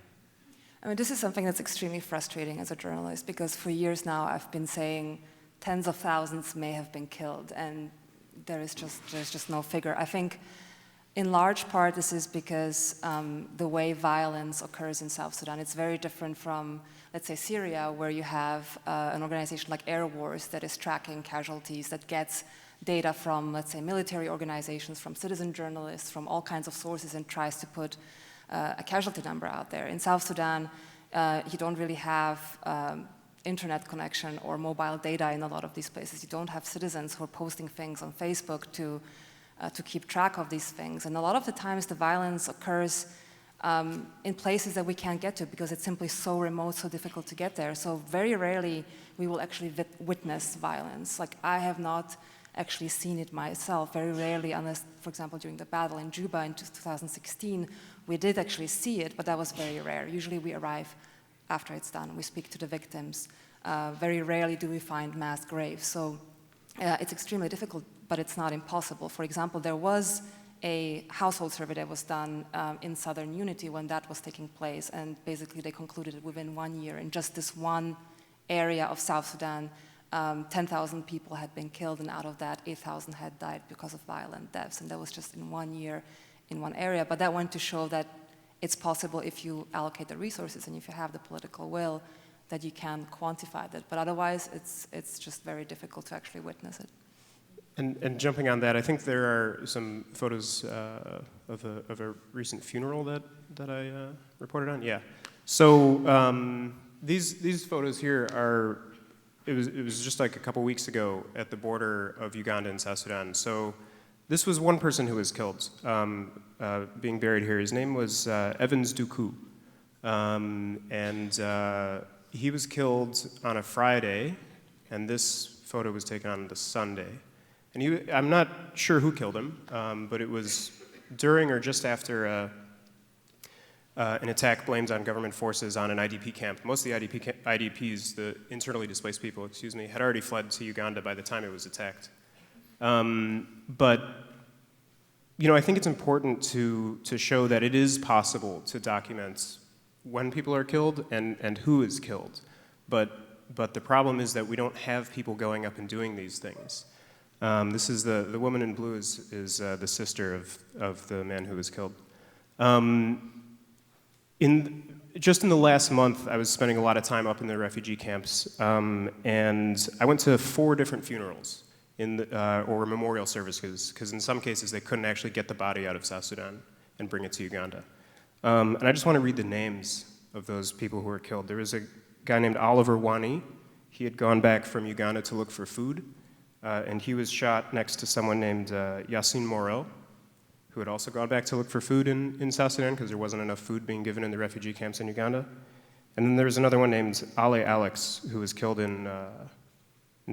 I mean, this is something that's extremely frustrating as a journalist because for years now I've been saying tens of thousands may have been killed, and there's just no figure. I think in large part this is because the way violence occurs in South Sudan, it's very different from, let's say, Syria, where you have an organization like Air Wars that is tracking casualties, that gets data from, let's say, military organizations, from citizen journalists, from all kinds of sources, and tries to put a casualty number out there. In South Sudan, you don't really have internet connection or mobile data in a lot of these places. You don't have citizens who are posting things on Facebook to keep track of these things. And a lot of the times the violence occurs in places that we can't get to because it's simply so remote, so difficult to get there. So very rarely we will actually witness violence. Like, I have not actually seen it myself, very rarely, unless, for example, during the battle in Juba in 2016, we did actually see it, but that was very rare. Usually we arrive after it's done. We speak to the victims. Very rarely do we find mass graves. So it's extremely difficult, but it's not impossible. For example, there was a household survey that was done in Southern Unity when that was taking place, and basically they concluded that within 1 year, in just this one area of South Sudan, 10,000 people had been killed, and out of that, 8,000 had died because of violent deaths, and that was just in 1 year in one area. But that went to show that it's possible if you allocate the resources and if you have the political will, that you can quantify that. But otherwise, it's just very difficult to actually witness it. And jumping on that, I think there are some photos of a recent funeral that I reported on. Yeah. So these photos here are. It was just like a couple weeks ago at the border of Uganda and South Sudan. So this was one person who was killed, being buried here. His name was Evans Duku, and he was killed on a Friday, and this photo was taken on the Sunday. And I'm not sure who killed him, but it was during or just after an attack blamed on government forces on an IDP camp. Most of the IDPs, the internally displaced people, had already fled to Uganda by the time it was attacked. But I think it's important to show that it is possible to document when people are killed and who is killed. But the problem is that we don't have people going up and doing these things. This is the woman in blue is the sister of the man who was killed. Just in the last month, I was spending a lot of time up in the refugee camps, and I went to 4 different funerals or memorial services, because in some cases they couldn't actually get the body out of South Sudan and bring it to Uganda. And I just want to read the names of those people who were killed. There was a guy named Oliver Wani. He had gone back from Uganda to look for food, and he was shot next to someone named Yassine Morel, who had also gone back to look for food in South Sudan because there wasn't enough food being given in the refugee camps in Uganda. And then there was another one named Ale Alex, who was killed in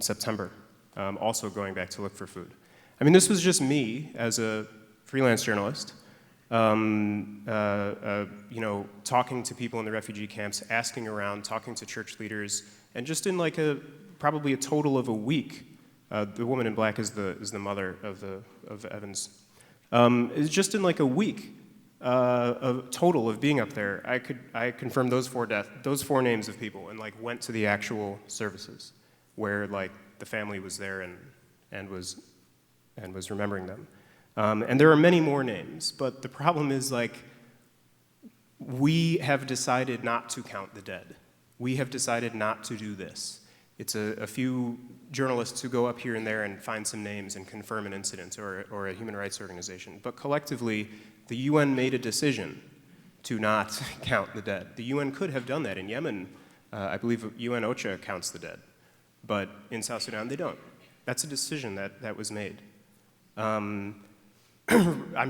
September, also going back to look for food. I mean, this was just me as a freelance journalist, talking to people in the refugee camps, asking around, talking to church leaders, and just in like probably a total of a week. The woman in black is the mother of Evans. It's just in like a week of total of being up there, I confirmed those 4 names of people, and like went to the actual services where like the family was there and was remembering them. And there are many more names, but the problem is like we have decided not to count the dead. We have decided not to do this. It's a few journalists who go up here and there and find some names and confirm an incident or a human rights organization. But collectively, the UN made a decision to not count the dead. The UN could have done that. In Yemen, I believe UN OCHA counts the dead. But in South Sudan, they don't. That's a decision that was made. I'm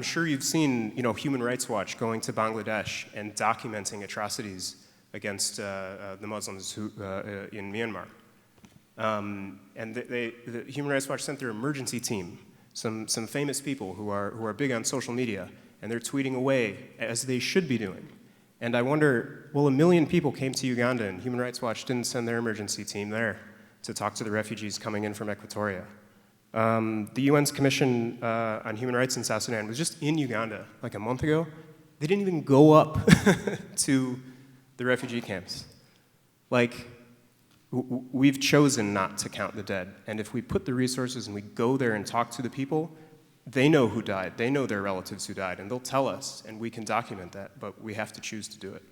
sure you've seen Human Rights Watch going to Bangladesh and documenting atrocities against the Muslims in Myanmar. And the Human Rights Watch sent their emergency team, some famous people who are big on social media, and they're tweeting away as they should be doing. And I wonder, well, 1 million people came to Uganda, and Human Rights Watch didn't send their emergency team there to talk to the refugees coming in from Equatoria. The UN's Commission on Human Rights in South Sudan was just in Uganda like a month ago. They didn't even go up to the refugee camps. Like, we've chosen not to count the dead. And if we put the resources and we go there and talk to the people, they know who died. They know their relatives who died. And they'll tell us, and we can document that, but we have to choose to do it.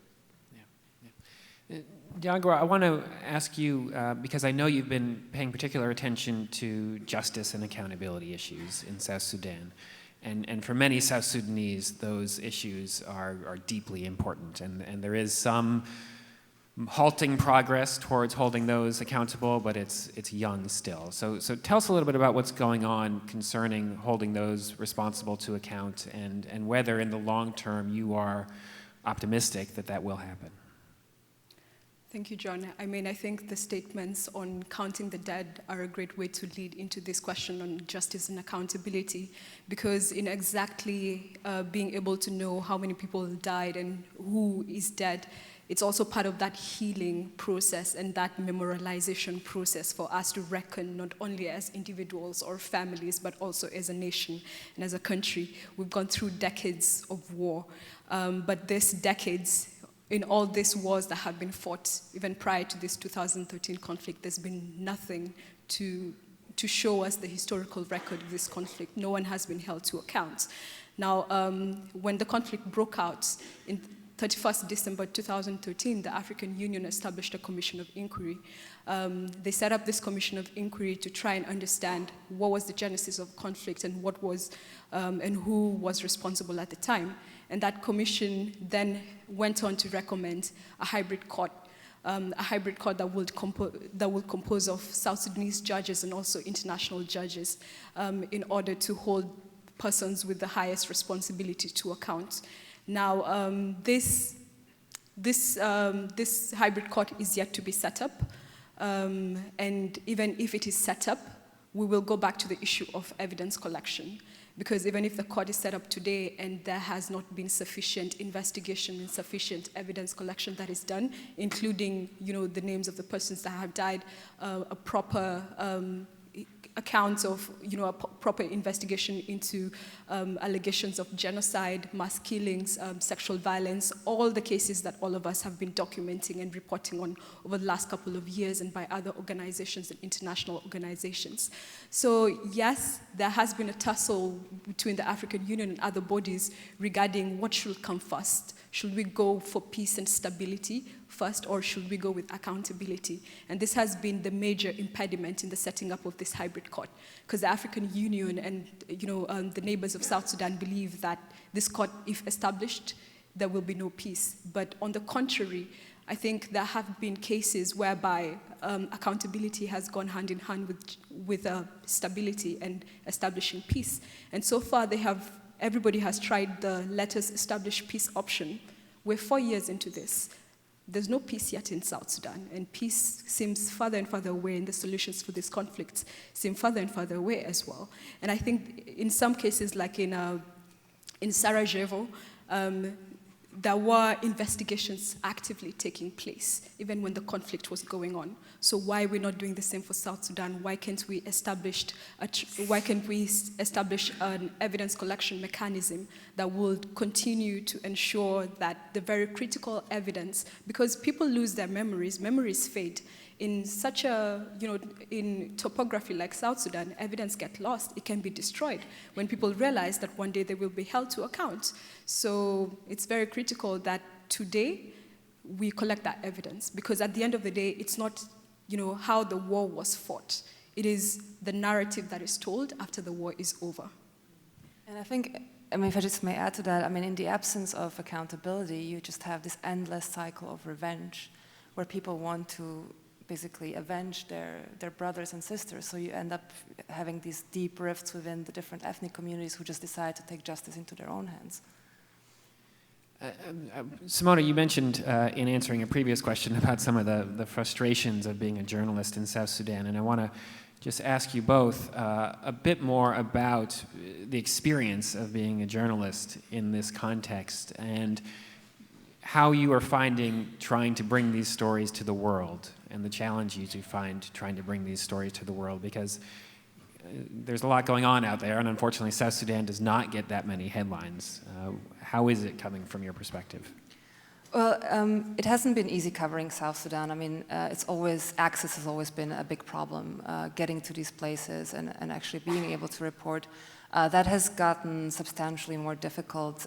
Nyagoah, I want to ask you, because I know you've been paying particular attention to justice and accountability issues in South Sudan. And for many South Sudanese, those issues are deeply important. And there is some halting progress towards holding those accountable, but it's young still. So tell us a little bit about what's going on concerning holding those responsible to account, and whether in the long term you are optimistic that that will happen. Thank you, John. I mean, I think the statements on counting the dead are a great way to lead into this question on justice and accountability, because in exactly being able to know how many people died and who is dead, it's also part of that healing process and that memorialization process for us to reckon not only as individuals or families, but also as a nation and as a country. We've gone through decades of war, but these decades, in all these wars that have been fought, even prior to this 2013 conflict, there's been nothing to show us the historical record of this conflict. No one has been held to account. Now, when the conflict broke out in 31st December 2013, the African Union established a commission of inquiry. They set up this commission of inquiry to try and understand what was the genesis of conflict and what was and who was responsible at the time. And that commission then went on to recommend a hybrid court that will compose of South Sudanese judges and also international judges in order to hold persons with the highest responsibility to account. Now, this hybrid court is yet to be set up, and even if it is set up, we will go back to the issue of evidence collection. Because even if the court is set up today and there has not been sufficient investigation and sufficient evidence collection that is done, including, the names of the persons that have died, a proper accounts of, a proper investigation into allegations of genocide, mass killings, sexual violence, all the cases that all of us have been documenting and reporting on over the last couple of years and by other organizations and international organizations. So yes, there has been a tussle between the African Union and other bodies regarding what should come first. Should we go for peace and stability first, or should we go with accountability? And this has been the major impediment in the setting up of this hybrid court, because the African Union and the neighbors of South Sudan believe that this court, if established, there will be no peace. But on the contrary, I think there have been cases whereby accountability has gone hand in hand with stability and establishing peace. And so far, everybody has tried the let us establish peace option. We're 4 years into this. There's no peace yet in South Sudan, and peace seems further and further away, and the solutions for these conflicts seem further and further away as well. And I think in some cases, like in Sarajevo, there were investigations actively taking place, even when the conflict was going on. So why are we not doing the same for South Sudan? Why can't we establish an evidence collection mechanism that would continue to ensure that the very critical evidence, because people lose their memories fade. In such in topography like South Sudan, evidence gets lost, it can be destroyed when people realize that one day they will be held to account. So it's very critical that today we collect that evidence, because at the end of the day, it's not, how the war was fought. It is the narrative that is told after the war is over. And I think, if I just may add to that, in the absence of accountability, you just have this endless cycle of revenge, where people want to basically avenge their brothers and sisters. So you end up having these deep rifts within the different ethnic communities who just decide to take justice into their own hands. Simona, you mentioned in answering a previous question about some of the frustrations of being a journalist in South Sudan, and I want to just ask you both a bit more about the experience of being a journalist in this context and how you are finding trying to bring these stories to the world and the challenges you find trying to bring these stories to the world, because there's a lot going on out there, and unfortunately South Sudan does not get that many headlines. How is it coming from your perspective? Well, it hasn't been easy covering South Sudan. Access has always been a big problem, getting to these places and actually being able to report. That has gotten substantially more difficult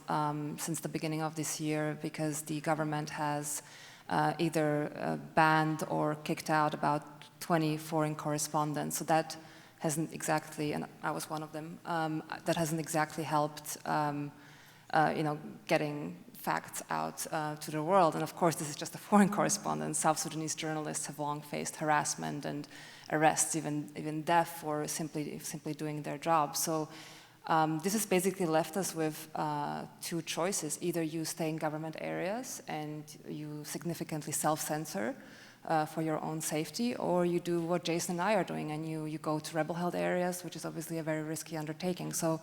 since the beginning of this year, because the government has either banned or kicked out about 20 foreign correspondents. So that hasn't exactly, and I was one of them, that hasn't exactly helped getting facts out to the world. And of course, this is just a foreign correspondent. South Sudanese journalists have long faced harassment and arrests, even death, for simply doing their job. So This has basically left us with two choices. Either you stay in government areas and you significantly self-censor for your own safety, or you do what Jason and I are doing and you go to rebel-held areas, which is obviously a very risky undertaking. So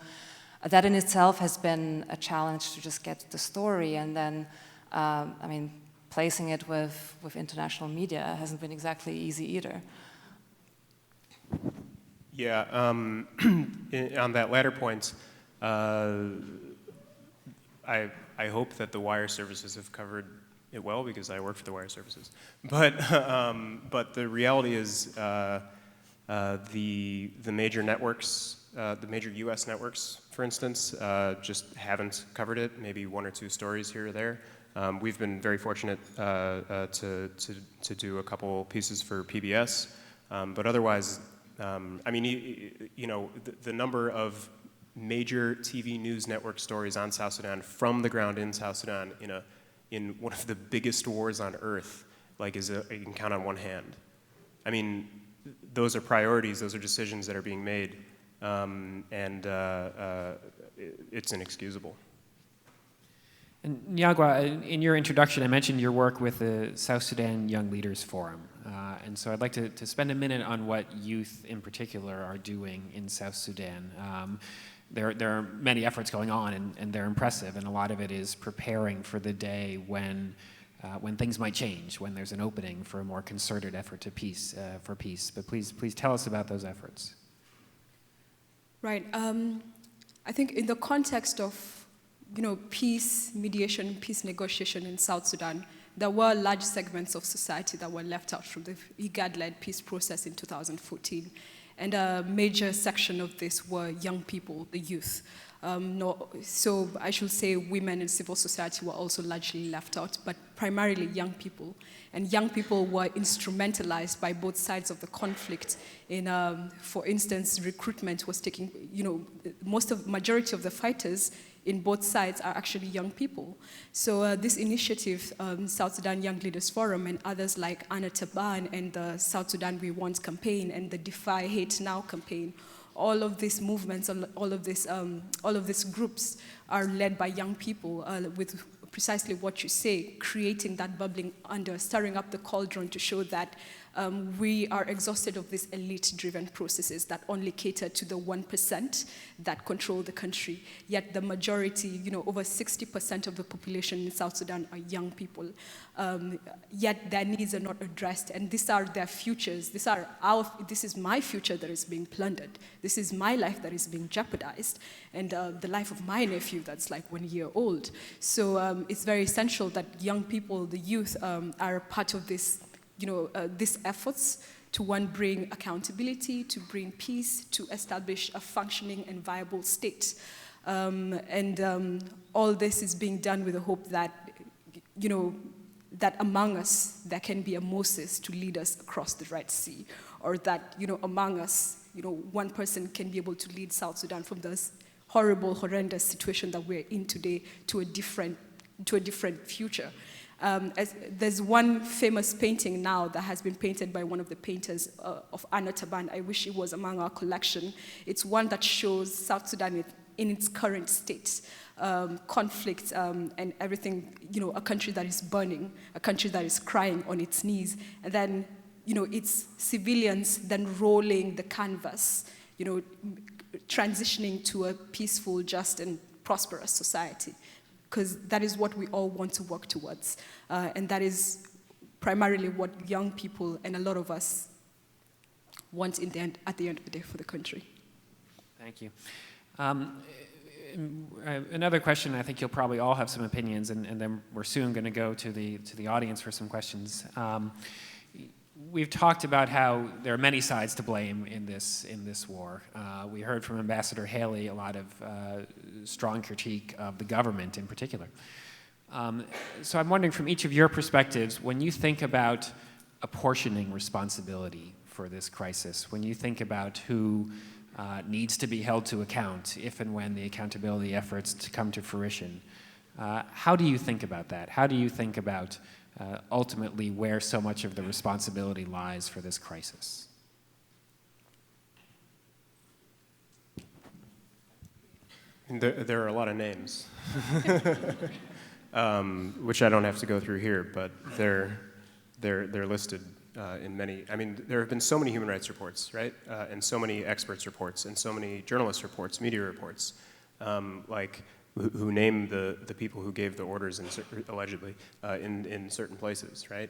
that in itself has been a challenge to just get the story, and then, I mean, placing it with international media hasn't been exactly easy either. Yeah, on that latter point, I hope that the wire services have covered it well, because I work for the wire services. But the reality is the major networks, the major U.S. networks, for instance, just haven't covered it. Maybe one or two stories here or there. We've been very fortunate to do a couple pieces for PBS, but otherwise, I mean, you know, the number of major TV news network stories on South Sudan from the ground in South Sudan in one of the biggest wars on earth, like, you can count on one hand. I mean, those are priorities, those are decisions that are being made, and it's inexcusable. And Nyagoah, in your introduction, I mentioned your work with the South Sudan Young Leaders Forum. And so I'd like to spend a minute on what youth in particular are doing in South Sudan. There are many efforts going on, and they're impressive, and a lot of it is preparing for the day when things might change, when there's an opening for a more concerted effort to peace. But please tell us about those efforts. Right. I think in the context of peace mediation, peace negotiation in South Sudan, there were large segments of society that were left out from the IGAD-led peace process in 2014. And a major section of this were young people, the youth. So I should say women and civil society were also largely left out, but primarily young people. And young people were instrumentalized by both sides of the conflict. For instance, recruitment was taking, majority of the fighters in both sides are actually young people. So this initiative, South Sudan Young Leaders Forum, and others like Anna Taban and the South Sudan We Want campaign and the Defy Hate Now campaign, all of these movements, all of these groups are led by young people with precisely what you say, creating that bubbling under, stirring up the cauldron to show that we are exhausted of these elite-driven processes that only cater to the 1% that control the country. Yet the majority, over 60% of the population in South Sudan are young people. Yet their needs are not addressed, and these are their futures. This is my future that is being plundered. This is my life that is being jeopardized, and the life of my nephew that's like 1 year old. So it's very essential that young people, the youth, are part of this. These efforts to bring accountability, to bring peace, to establish a functioning and viable state. All this is being done with the hope that, that among us there can be a Moses to lead us across the Red Sea, or that, among us, one person can be able to lead South Sudan from this horrible, horrendous situation that we're in today to a different future. There's one famous painting now that has been painted by one of the painters of Anna Taban. I wish it was among our collection. It's one that shows South Sudan in its current state, conflict and everything, a country that is burning, a country that is crying on its knees, and then, its civilians then rolling the canvas, transitioning to a peaceful, just, and prosperous society. Because that is what we all want to work towards. And that is primarily what young people and a lot of us want at the end of the day for the country. Thank you. Another question, I think you'll probably all have some opinions, and then we're soon going to go to the audience for some questions. We've talked about how there are many sides to blame in this war. We heard from Ambassador Haley a lot of strong critique of the government in particular. So I'm wondering, from each of your perspectives, when you think about apportioning responsibility for this crisis, when you think about who needs to be held to account if and when the accountability efforts to come to fruition, how do you think about that? How do you think about ultimately where so much of the responsibility lies for this crisis? There are a lot of names, which I don't have to go through here, but they're listed in many. I mean, there have been so many human rights reports, right? And so many experts reports, and so many journalist reports, media reports, who name the people who gave the orders allegedly in certain places, right?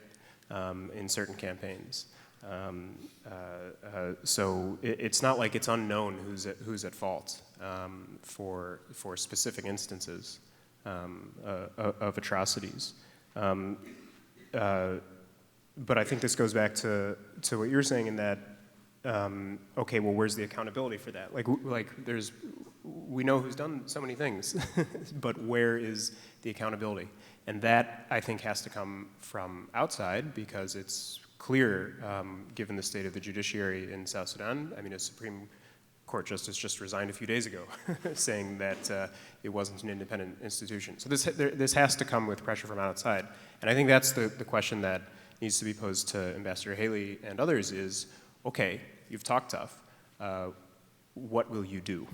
In certain campaigns. So it's not like it's unknown who's at fault for specific instances of atrocities. But I think this goes back to what you're saying in that, okay, well, where's the accountability for that? We know who's done so many things, but where is the accountability? And that, I think, has to come from outside, because it's clear, given the state of the judiciary in South Sudan. I mean, a Supreme Court justice just resigned a few days ago, saying that it wasn't an independent institution. So this has to come with pressure from outside. And I think that's the question that needs to be posed to Ambassador Haley and others is, okay, you've talked tough. What will you do?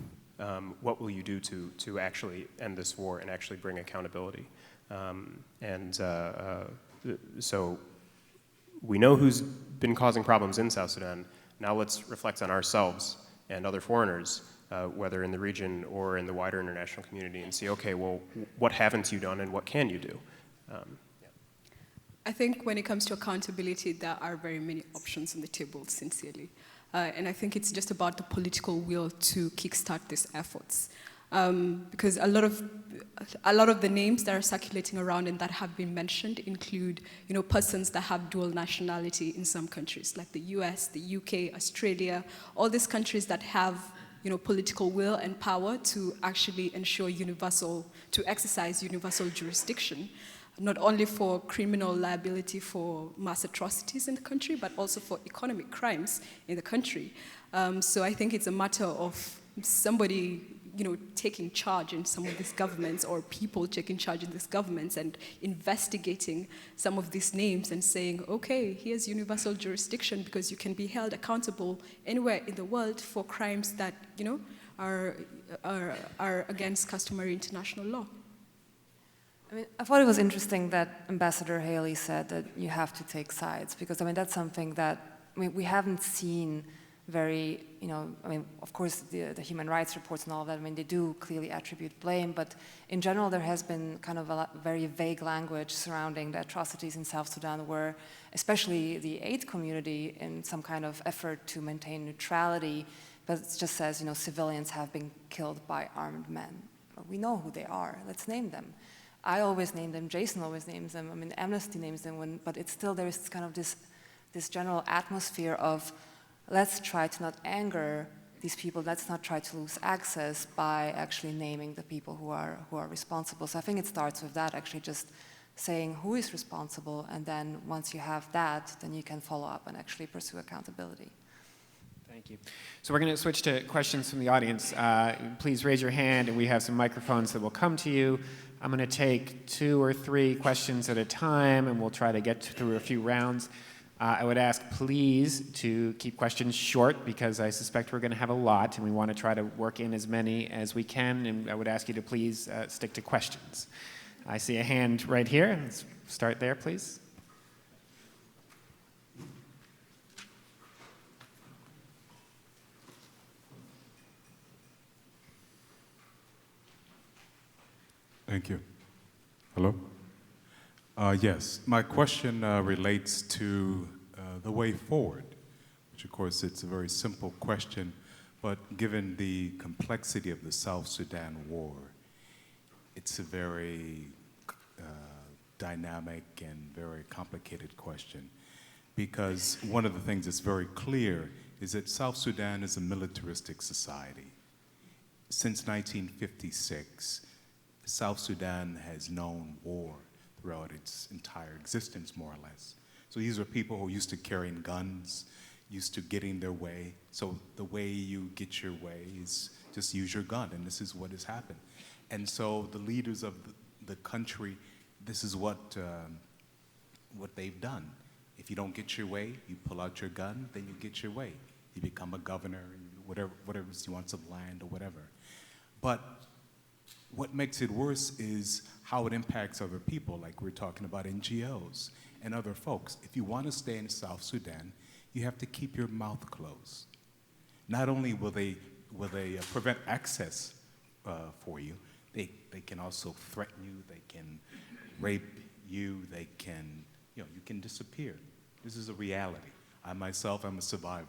What will you do to actually end this war and actually bring accountability? So we know who's been causing problems in South Sudan. Now let's reflect on ourselves and other foreigners, whether in the region or in the wider international community, and see, okay, well, what haven't you done and what can you do? I think when it comes to accountability, there are very many options on the table, sincerely. And I think it's just about the political will to kickstart these efforts. Because a lot of the names that are circulating around and that have been mentioned include, persons that have dual nationality in some countries, like the US, the UK, Australia, all these countries that have, political will and power to actually ensure to exercise universal jurisdiction, not only for criminal liability for mass atrocities in the country, but also for economic crimes in the country. So I think it's a matter of somebody, taking charge in some of these governments, or people taking charge in these governments and investigating some of these names and saying, okay, here's universal jurisdiction, because you can be held accountable anywhere in the world for crimes that, are against customary international law. I mean, I thought it was interesting that Ambassador Haley said that you have to take sides, because that's something that we haven't seen very, of course the human rights reports and all of that, they do clearly attribute blame, but in general there has been kind of a very vague language surrounding the atrocities in South Sudan, where especially the aid community, in some kind of effort to maintain neutrality, but it just says, civilians have been killed by armed men. Well, we know who they are, let's name them. I always name them, Jason always names them, Amnesty names them, but it's still, there's kind of this general atmosphere of, let's try to not anger these people, let's not try to lose access by actually naming the people who are responsible. So I think it starts with that, actually just saying who is responsible, and then once you have that, then you can follow up and actually pursue accountability. Thank you. So we're going to switch to questions from the audience. Please raise your hand, and we have some microphones that will come to you. I'm going to take 2 or 3 questions at a time, and we'll try to get through a few rounds. I would ask, please, to keep questions short, because I suspect we're going to have a lot, and we want to try to work in as many as we can, and I would ask you to please stick to questions. I see a hand right here. Let's start there, please. Thank you. Hello? Yes, my question relates to the way forward, which of course it's a very simple question, but given the complexity of the South Sudan war, it's a very dynamic and very complicated question, because one of the things that's very clear is that South Sudan is a militaristic society. Since 1956, South Sudan has known war throughout its entire existence, more or less. So these are people who are used to carrying guns, used to getting their way. So the way you get your way is just use your gun, and this is what has happened. And so the leaders of the country, this is what they've done. If you don't get your way, you pull out your gun, then you get your way. You become a governor, whatever you want, of land or whatever. But What makes it worse is how it impacts other people, like we're talking about NGOs and other folks. If you want to stay in South Sudan, you have to keep your mouth closed. Not only will they prevent access for you, they can also threaten you, they can rape you, they can, you can disappear. This is a reality. I myself am a survivor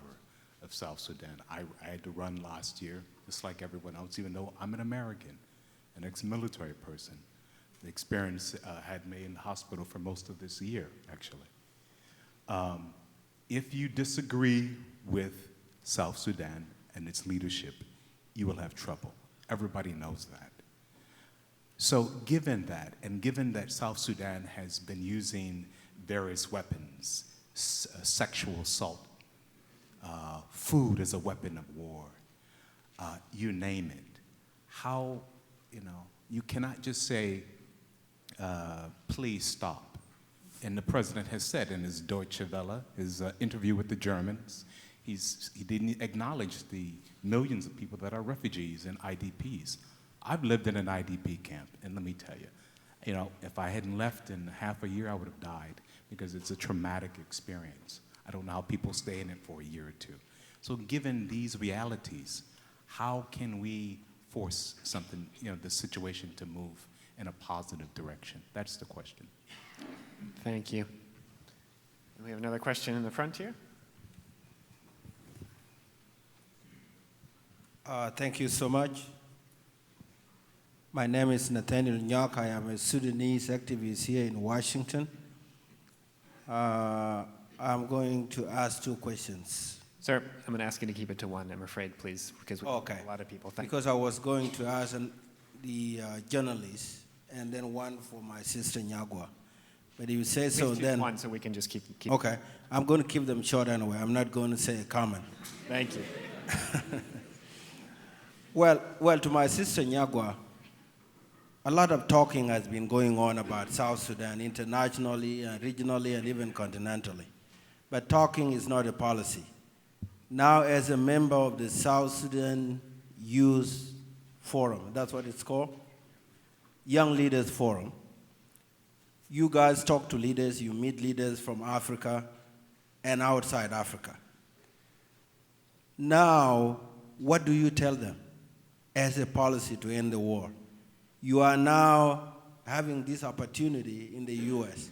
of South Sudan. I had to run last year, just like everyone else, even though I'm an American, an ex-military person. The experience had me in the hospital for most of this year, actually. If you disagree with South Sudan and its leadership, you will have trouble. Everybody knows that. So given that, and given that South Sudan has been using various weapons, sexual assault, food as a weapon of war, you name it, how, you cannot just say, please stop. And the president has said in his Deutsche Welle, his interview with the Germans, he didn't acknowledge the millions of people that are refugees and IDPs. I've lived in an IDP camp, and let me tell you, if I hadn't left in half a year, I would have died, because it's a traumatic experience. I don't know how people stay in it for a year or two. So given these realities, how can we force something, the situation to move in a positive direction? That's the question. Thank you. We have another question in the front here. Thank you so much. My name is Nathaniel Nyok. I am a Sudanese activist here in Washington. I'm going to ask 2 questions. Sir, I'm going to ask you to keep it to one, I'm afraid, please, because we have a lot of people. Because I was going to ask the journalist, and then one for my sister Nyagoah. But if you say so, then... one, so we can just keep... Okay. I'm going to keep them short anyway. I'm not going to say a comment. Thank you. Well, to my sister Nyagoah, a lot of talking has been going on about South Sudan internationally, and regionally, and even continentally. But talking is not a policy. Now, as a member of the South Sudan Youth Forum, that's what it's called, Young Leaders Forum, you guys talk to leaders, you meet leaders from Africa and outside Africa. Now, what do you tell them as a policy to end the war? You are now having this opportunity in the US.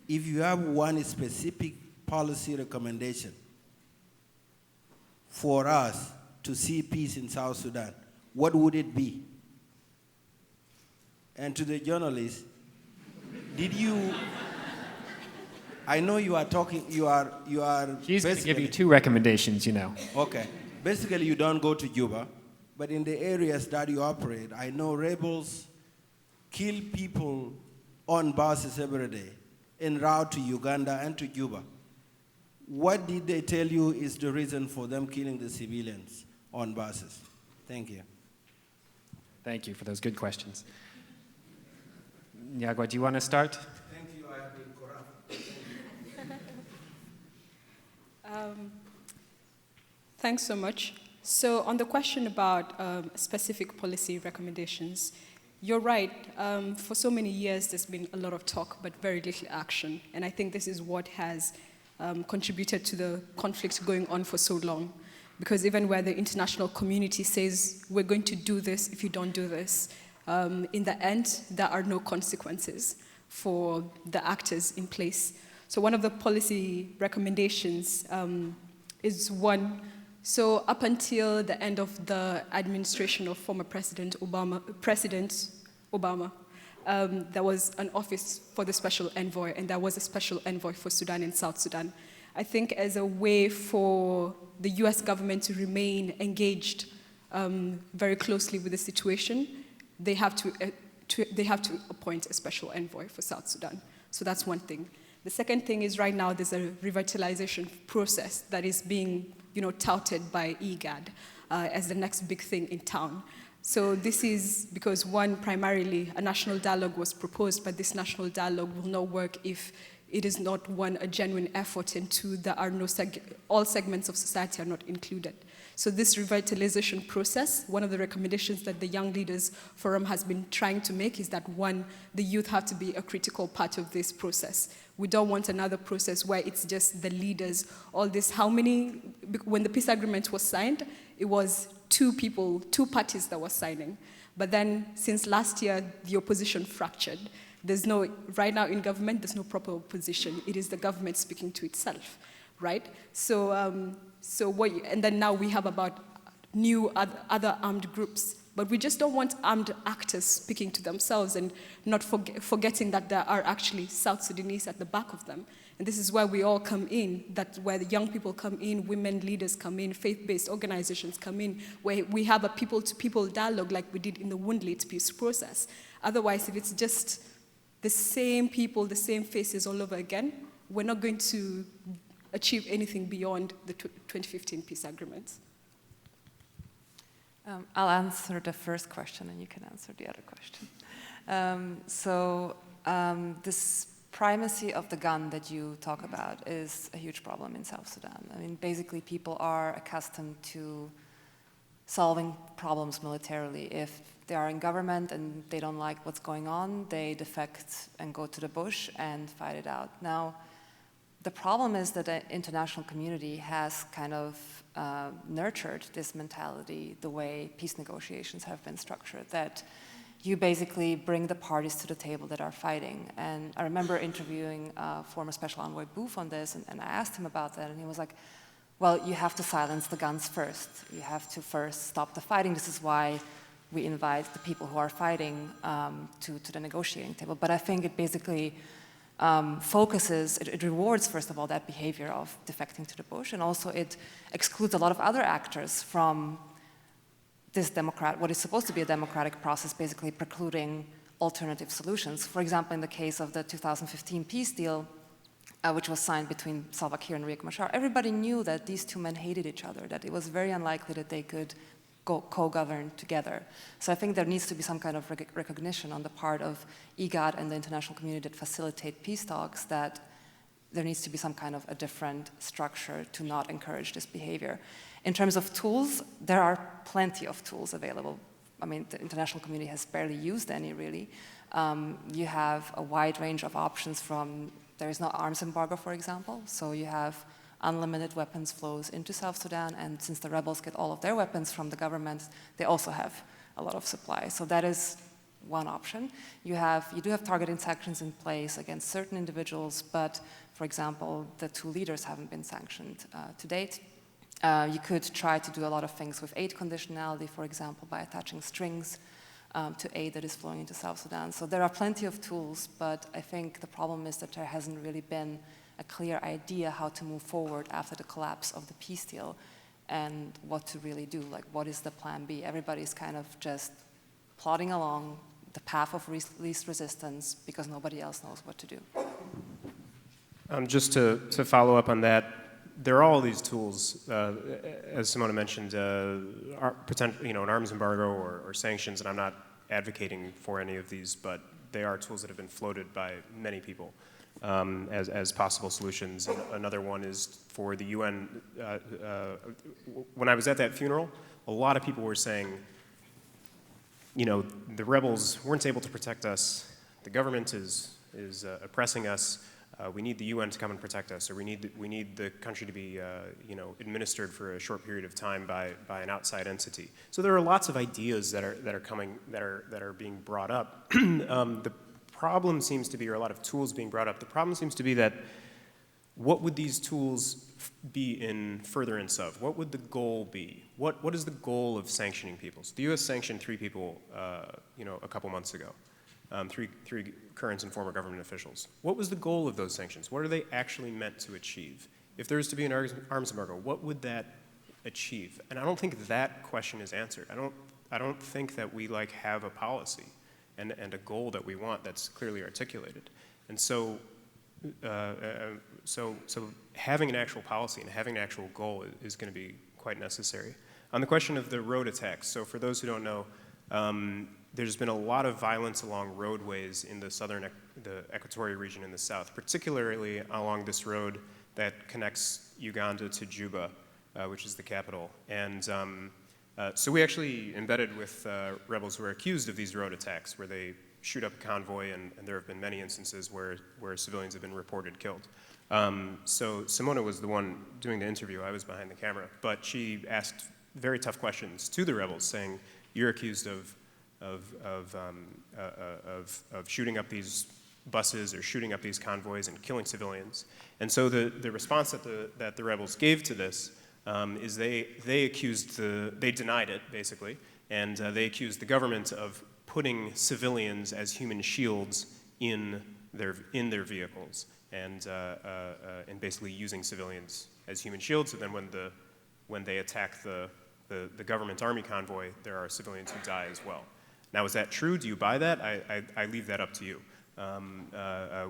If you have one specific policy recommendation for us to see peace in South Sudan, what would it be? And to the journalists, did you, I know you are talking, you are She's going to give you 2 recommendations, Okay. Basically, you don't go to Juba, but in the areas that you operate, I know rebels kill people on buses every day en route to Uganda and to Juba. What did they tell you is the reason for them killing the civilians on buses? Thank you. Thank you for those good questions. Nyagoah, do you want to start? Thank you. I have been corrupt. Thanks so much. So on the question about specific policy recommendations, you're right. For so many years, there's been a lot of talk, but very little action. And I think this is what has contributed to the conflict going on for so long. Because even where the international community says, we're going to do this if you don't do this, in the end, there are no consequences for the actors in place. So one of the policy recommendations is one. So up until the end of the administration of former President Obama, there was an office for the special envoy, and there was a special envoy for Sudan and South Sudan. I think as a way for the US government to remain engaged very closely with the situation, they have to appoint a special envoy for South Sudan. So that's one thing. The second thing is right now there's a revitalization process that is being touted by IGAD as the next big thing in town. So this is because, one, primarily a national dialogue was proposed, but this national dialogue will not work if it is not, one, a genuine effort, and 2, there are all segments of society are not included. So this revitalization process, one of the recommendations that the Young Leaders Forum has been trying to make is that, one, the youth have to be a critical part of this process. We don't want another process where it's just the leaders, all this, when the peace agreement was signed, it was two parties that were signing. But then since last year, the opposition fractured. Right now in government, there's no proper opposition. It is the government speaking to itself, right? And then now we have about other armed groups. But we just don't want armed actors speaking to themselves and not forgetting that there are actually South Sudanese at the back of them. And this is where we all come in, where the young people come in, women leaders come in, faith-based organizations come in, where we have a people-to-people dialogue like we did in the Woundlit peace process. Otherwise, if it's just the same people, the same faces all over again, we're not going to achieve anything beyond the 2015 peace agreements. I'll answer the first question and you can answer the other question. This primacy of the gun that you talk about is a huge problem in South Sudan. I mean, basically people are accustomed to solving problems militarily. If they are in government and they don't like what's going on, they defect and go to the bush and fight it out. Now, the problem is that the international community has kind of nurtured this mentality the way peace negotiations have been structured, that you basically bring the parties to the table that are fighting. And I remember interviewing former Special Envoy Booth on this, and I asked him about that, and he was like, well, you have to silence the guns first. You have to first stop the fighting. This is why we invite the people who are fighting to the negotiating table. But I think it basically it rewards, first of all, that behavior of defecting to the bush, and also it excludes a lot of other actors from this what is supposed to be a democratic process, basically precluding alternative solutions. For example, in the case of the 2015 peace deal, which was signed between Salva Kiir and Riek Machar, everybody knew that these two men hated each other, that it was very unlikely that they could co-govern together. So I think there needs to be some kind of recognition on the part of IGAD and the international community that facilitate peace talks that there needs to be some kind of a different structure to not encourage this behavior. In terms of tools, there are plenty of tools available. I mean, the international community has barely used any, really. You have a wide range of options there is no arms embargo, for example, so you have unlimited weapons flows into South Sudan, and since the rebels get all of their weapons from the government, they also have a lot of supply. So that is one option. You do have targeting sanctions in place against certain individuals, but for example, the two leaders haven't been sanctioned to date. You could try to do a lot of things with aid conditionality, for example, by attaching strings to aid that is flowing into South Sudan. So there are plenty of tools, but I think the problem is that there hasn't really been a clear idea how to move forward after the collapse of the peace deal and what to really do, like what is the plan B? Everybody's kind of just plodding along the path of least resistance because nobody else knows what to do. Just to follow up on that, there are all these tools, as Simona mentioned, an arms embargo or sanctions, and I'm not advocating for any of these, but they are tools that have been floated by many people as possible solutions. And another one is for the UN. When I was at that funeral, a lot of people were saying, the rebels weren't able to protect us, the government is oppressing us, we need the UN to come and protect us, or we need the country to be administered for a short period of time by an outside entity. So there are lots of ideas that are being brought up. The problem seems to be, or a lot of tools being brought up, the problem seems to be that what would these tools be in furtherance of? What would the goal be? What is the goal of sanctioning people? So the U.S. sanctioned 3 people, a couple months ago. Three current and former government officials. What was the goal of those sanctions? What are they actually meant to achieve? If there was to be an arms embargo, what would that achieve? And I don't think that question is answered. I don't think that we have a policy and a goal that we want that's clearly articulated. And so having an actual policy and having an actual goal is going to be quite necessary. On the question of the road attacks, so for those who don't know, there's been a lot of violence along roadways in the Equatorial region in the south, particularly along this road that connects Uganda to Juba. which is the capital. And so we actually embedded with rebels who are accused of these road attacks, where they shoot up a convoy, and there have been many instances where civilians have been reported killed. So Simona was the one doing the interview. I was behind the camera. But she asked very tough questions to the rebels, saying, you're accused of shooting up these buses or shooting up these convoys and killing civilians. And so the response that the rebels gave to this is they denied it, basically, and they accused the government of putting civilians as human shields in their vehicles, and basically using civilians as human shields. So then when they attack the government army convoy, there are civilians who die as well. Now, is that true? Do you buy that? I leave that up to you,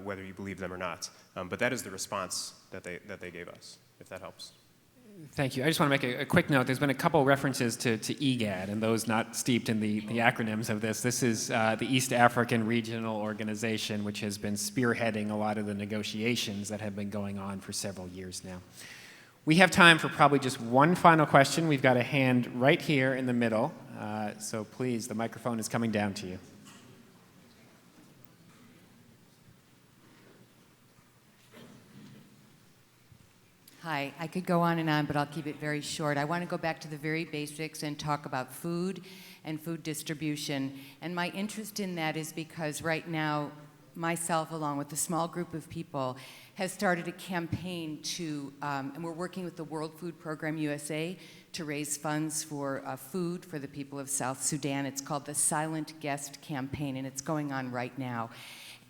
whether you believe them or not. But that is the response that they gave us, if that helps. Thank you. I just want to make a quick note. There's been a couple references to EGAD, and those not steeped in the acronyms of this. This is the East African Regional Organization, which has been spearheading a lot of the negotiations that have been going on for several years now. We have time for probably just one final question. We've got a hand right here in the middle. So please, the microphone is coming down to you. Hi, I could go on and on, but I'll keep it very short. I want to go back to the very basics and talk about food and food distribution. And my interest in that is because right now, myself, along with a small group of people, has started a campaign to, and we're working with the World Food Program USA to raise funds for food for the people of South Sudan. It's called the Silent Guest Campaign, and it's going on right now.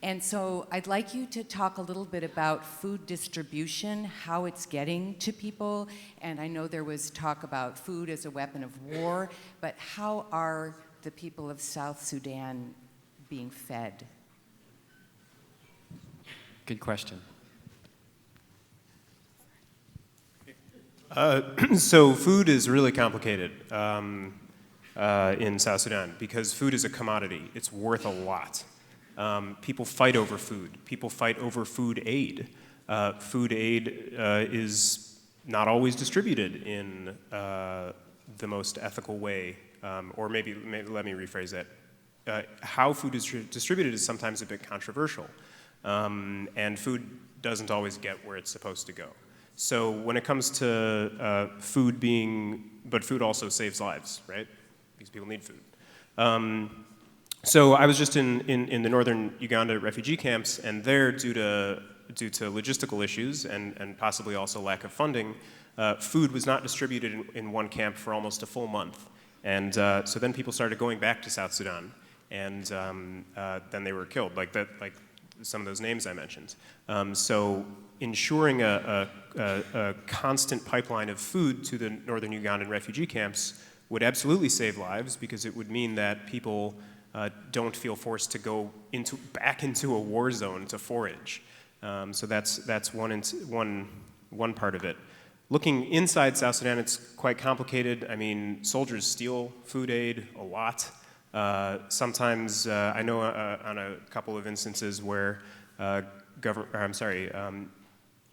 And so I'd like you to talk a little bit about food distribution, how it's getting to people. And I know there was talk about food as a weapon of war, but how are the people of South Sudan being fed? Good question. So food is really complicated in South Sudan because food is a commodity. It's worth a lot. People fight over food. People fight over food aid. Food aid is not always distributed in the most ethical way, or maybe let me rephrase that. How food is distributed is sometimes a bit controversial, and food doesn't always get where it's supposed to go. So when it comes to but food also saves lives, right? Because people need food. So I was just in the northern Uganda refugee camps, and there, due to logistical issues and possibly also lack of funding, food was not distributed in one camp for almost a full month. And so then people started going back to South Sudan, and then they were killed, like some of those names I mentioned. So ensuring a constant pipeline of food to the northern Ugandan refugee camps would absolutely save lives, because it would mean that people don't feel forced to go back into a war zone to forage. So that's one part of it. Looking inside South Sudan, it's quite complicated. I mean, soldiers steal food aid a lot. Sometimes I know on a couple of instances where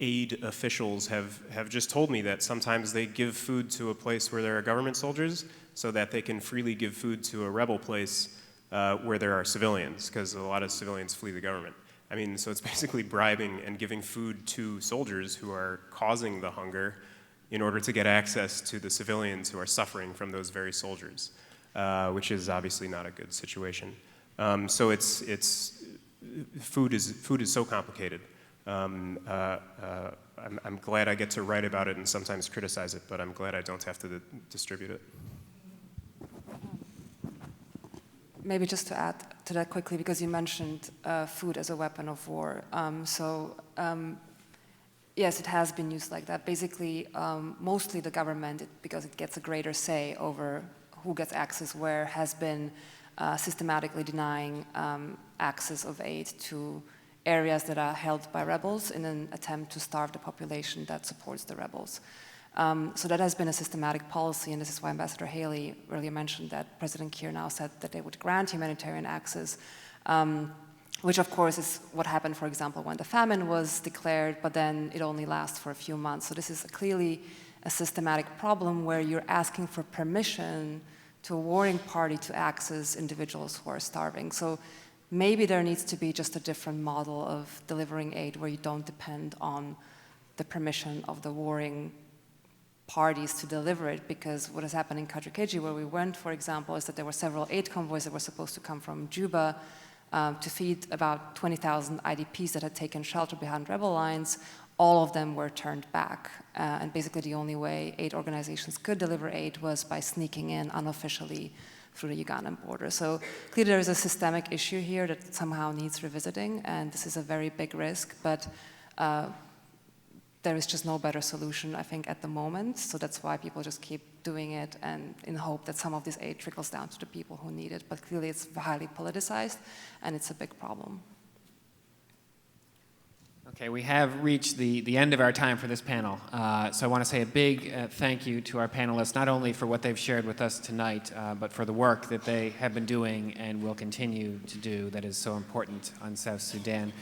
aid officials have just told me that sometimes they give food to a place where there are government soldiers so that they can freely give food to a rebel place where there are civilians, because a lot of civilians flee the government. I mean, so it's basically bribing and giving food to soldiers who are causing the hunger in order to get access to the civilians who are suffering from those very soldiers, which is obviously not a good situation. So food is so complicated. I'm glad I get to write about it and sometimes criticize it, but I'm glad I don't have to distribute it. Maybe just to add to that quickly, because you mentioned food as a weapon of war. Yes, it has been used like that. Basically, mostly the government, because it gets a greater say over who gets access where, has been systematically denying access of aid to areas that are held by rebels in an attempt to starve the population that supports the rebels. So that has been a systematic policy, and this is why Ambassador Haley earlier mentioned that President Kiir now said that they would grant humanitarian access, which of course is what happened, for example, when the famine was declared, but then it only lasts for a few months. So this is clearly a systematic problem where you're asking for permission to a warring party to access individuals who are starving. So maybe there needs to be just a different model of delivering aid where you don't depend on the permission of the warring parties to deliver it, because what has happened in Kajukeji, where we went, for example, is that there were several aid convoys that were supposed to come from Juba to feed about 20,000 IDPs that had taken shelter behind rebel lines. All of them were turned back. And basically the only way aid organizations could deliver aid was by sneaking in unofficially through the Ugandan border. So clearly there is a systemic issue here that somehow needs revisiting, and this is a very big risk, but there is just no better solution, I think, at the moment. So that's why people just keep doing it, and in hope that some of this aid trickles down to the people who need it. But clearly it's highly politicized, and it's a big problem. Okay, we have reached the end of our time for this panel. So I want to say a big thank you to our panelists, not only for what they've shared with us tonight, but for the work that they have been doing and will continue to do that is so important on South Sudan.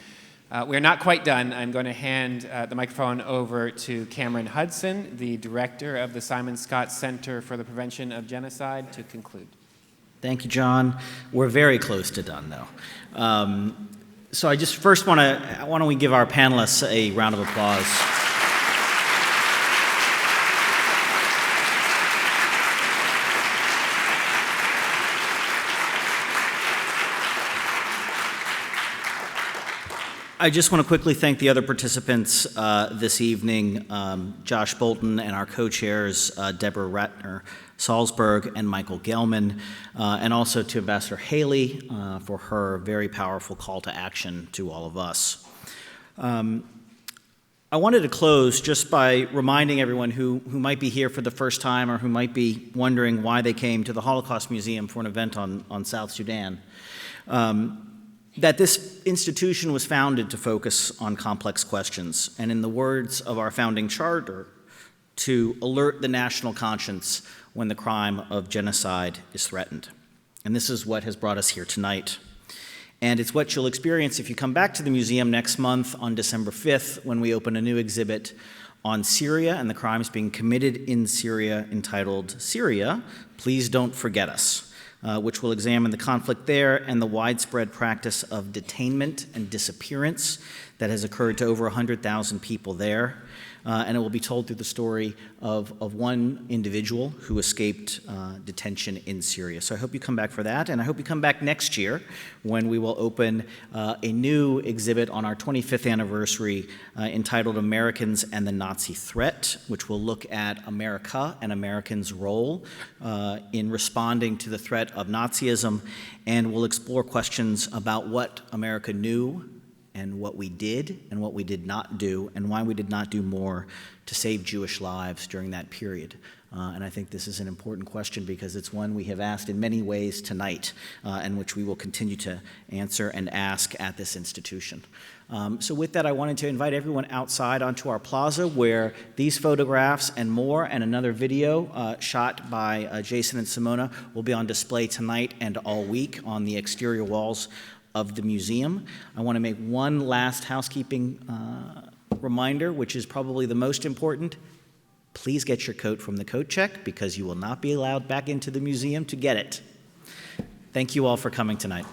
We're not quite done. I'm going to hand the microphone over to Cameron Hudson, the director of the Simon-Skjodt Center for the Prevention of Genocide, to conclude. Thank you, John. We're very close to done, though. So I just first why don't we give our panelists a round of applause. I just want to quickly thank the other participants this evening, Josh Bolton and our co-chairs, Deborah Ratner, Salzberg, and Michael Gelman, and also to Ambassador Haley for her very powerful call to action to all of us. I wanted to close just by reminding everyone who might be here for the first time or who might be wondering why they came to the Holocaust Museum for an event on South Sudan, that this institution was founded to focus on complex questions, and in the words of our founding charter, to alert the national conscience when the crime of genocide is threatened. And this is what has brought us here tonight. And it's what you'll experience if you come back to the museum next month on December 5th, when we open a new exhibit on Syria and the crimes being committed in Syria, entitled Syria, Please Don't Forget Us, which will examine the conflict there and the widespread practice of detainment and disappearance that has occurred to over 100,000 people there. And it will be told through the story of one individual who escaped detention in Syria. So I hope you come back for that, and I hope you come back next year when we will open a new exhibit on our 25th anniversary entitled Americans and the Nazi Threat, which will look at America and Americans' role in responding to the threat of Nazism, and will explore questions about what America knew and what we did and what we did not do, and why we did not do more to save Jewish lives during that period. And I think this is an important question because it's one we have asked in many ways tonight, and which we will continue to answer and ask at this institution. So with that, I wanted to invite everyone outside onto our plaza, where these photographs and more, and another video shot by Jason and Simona, will be on display tonight and all week on the exterior walls of the museum. I want to make one last housekeeping reminder, which is probably the most important. Please get your coat from the coat check, because you will not be allowed back into the museum to get it. Thank you all for coming tonight.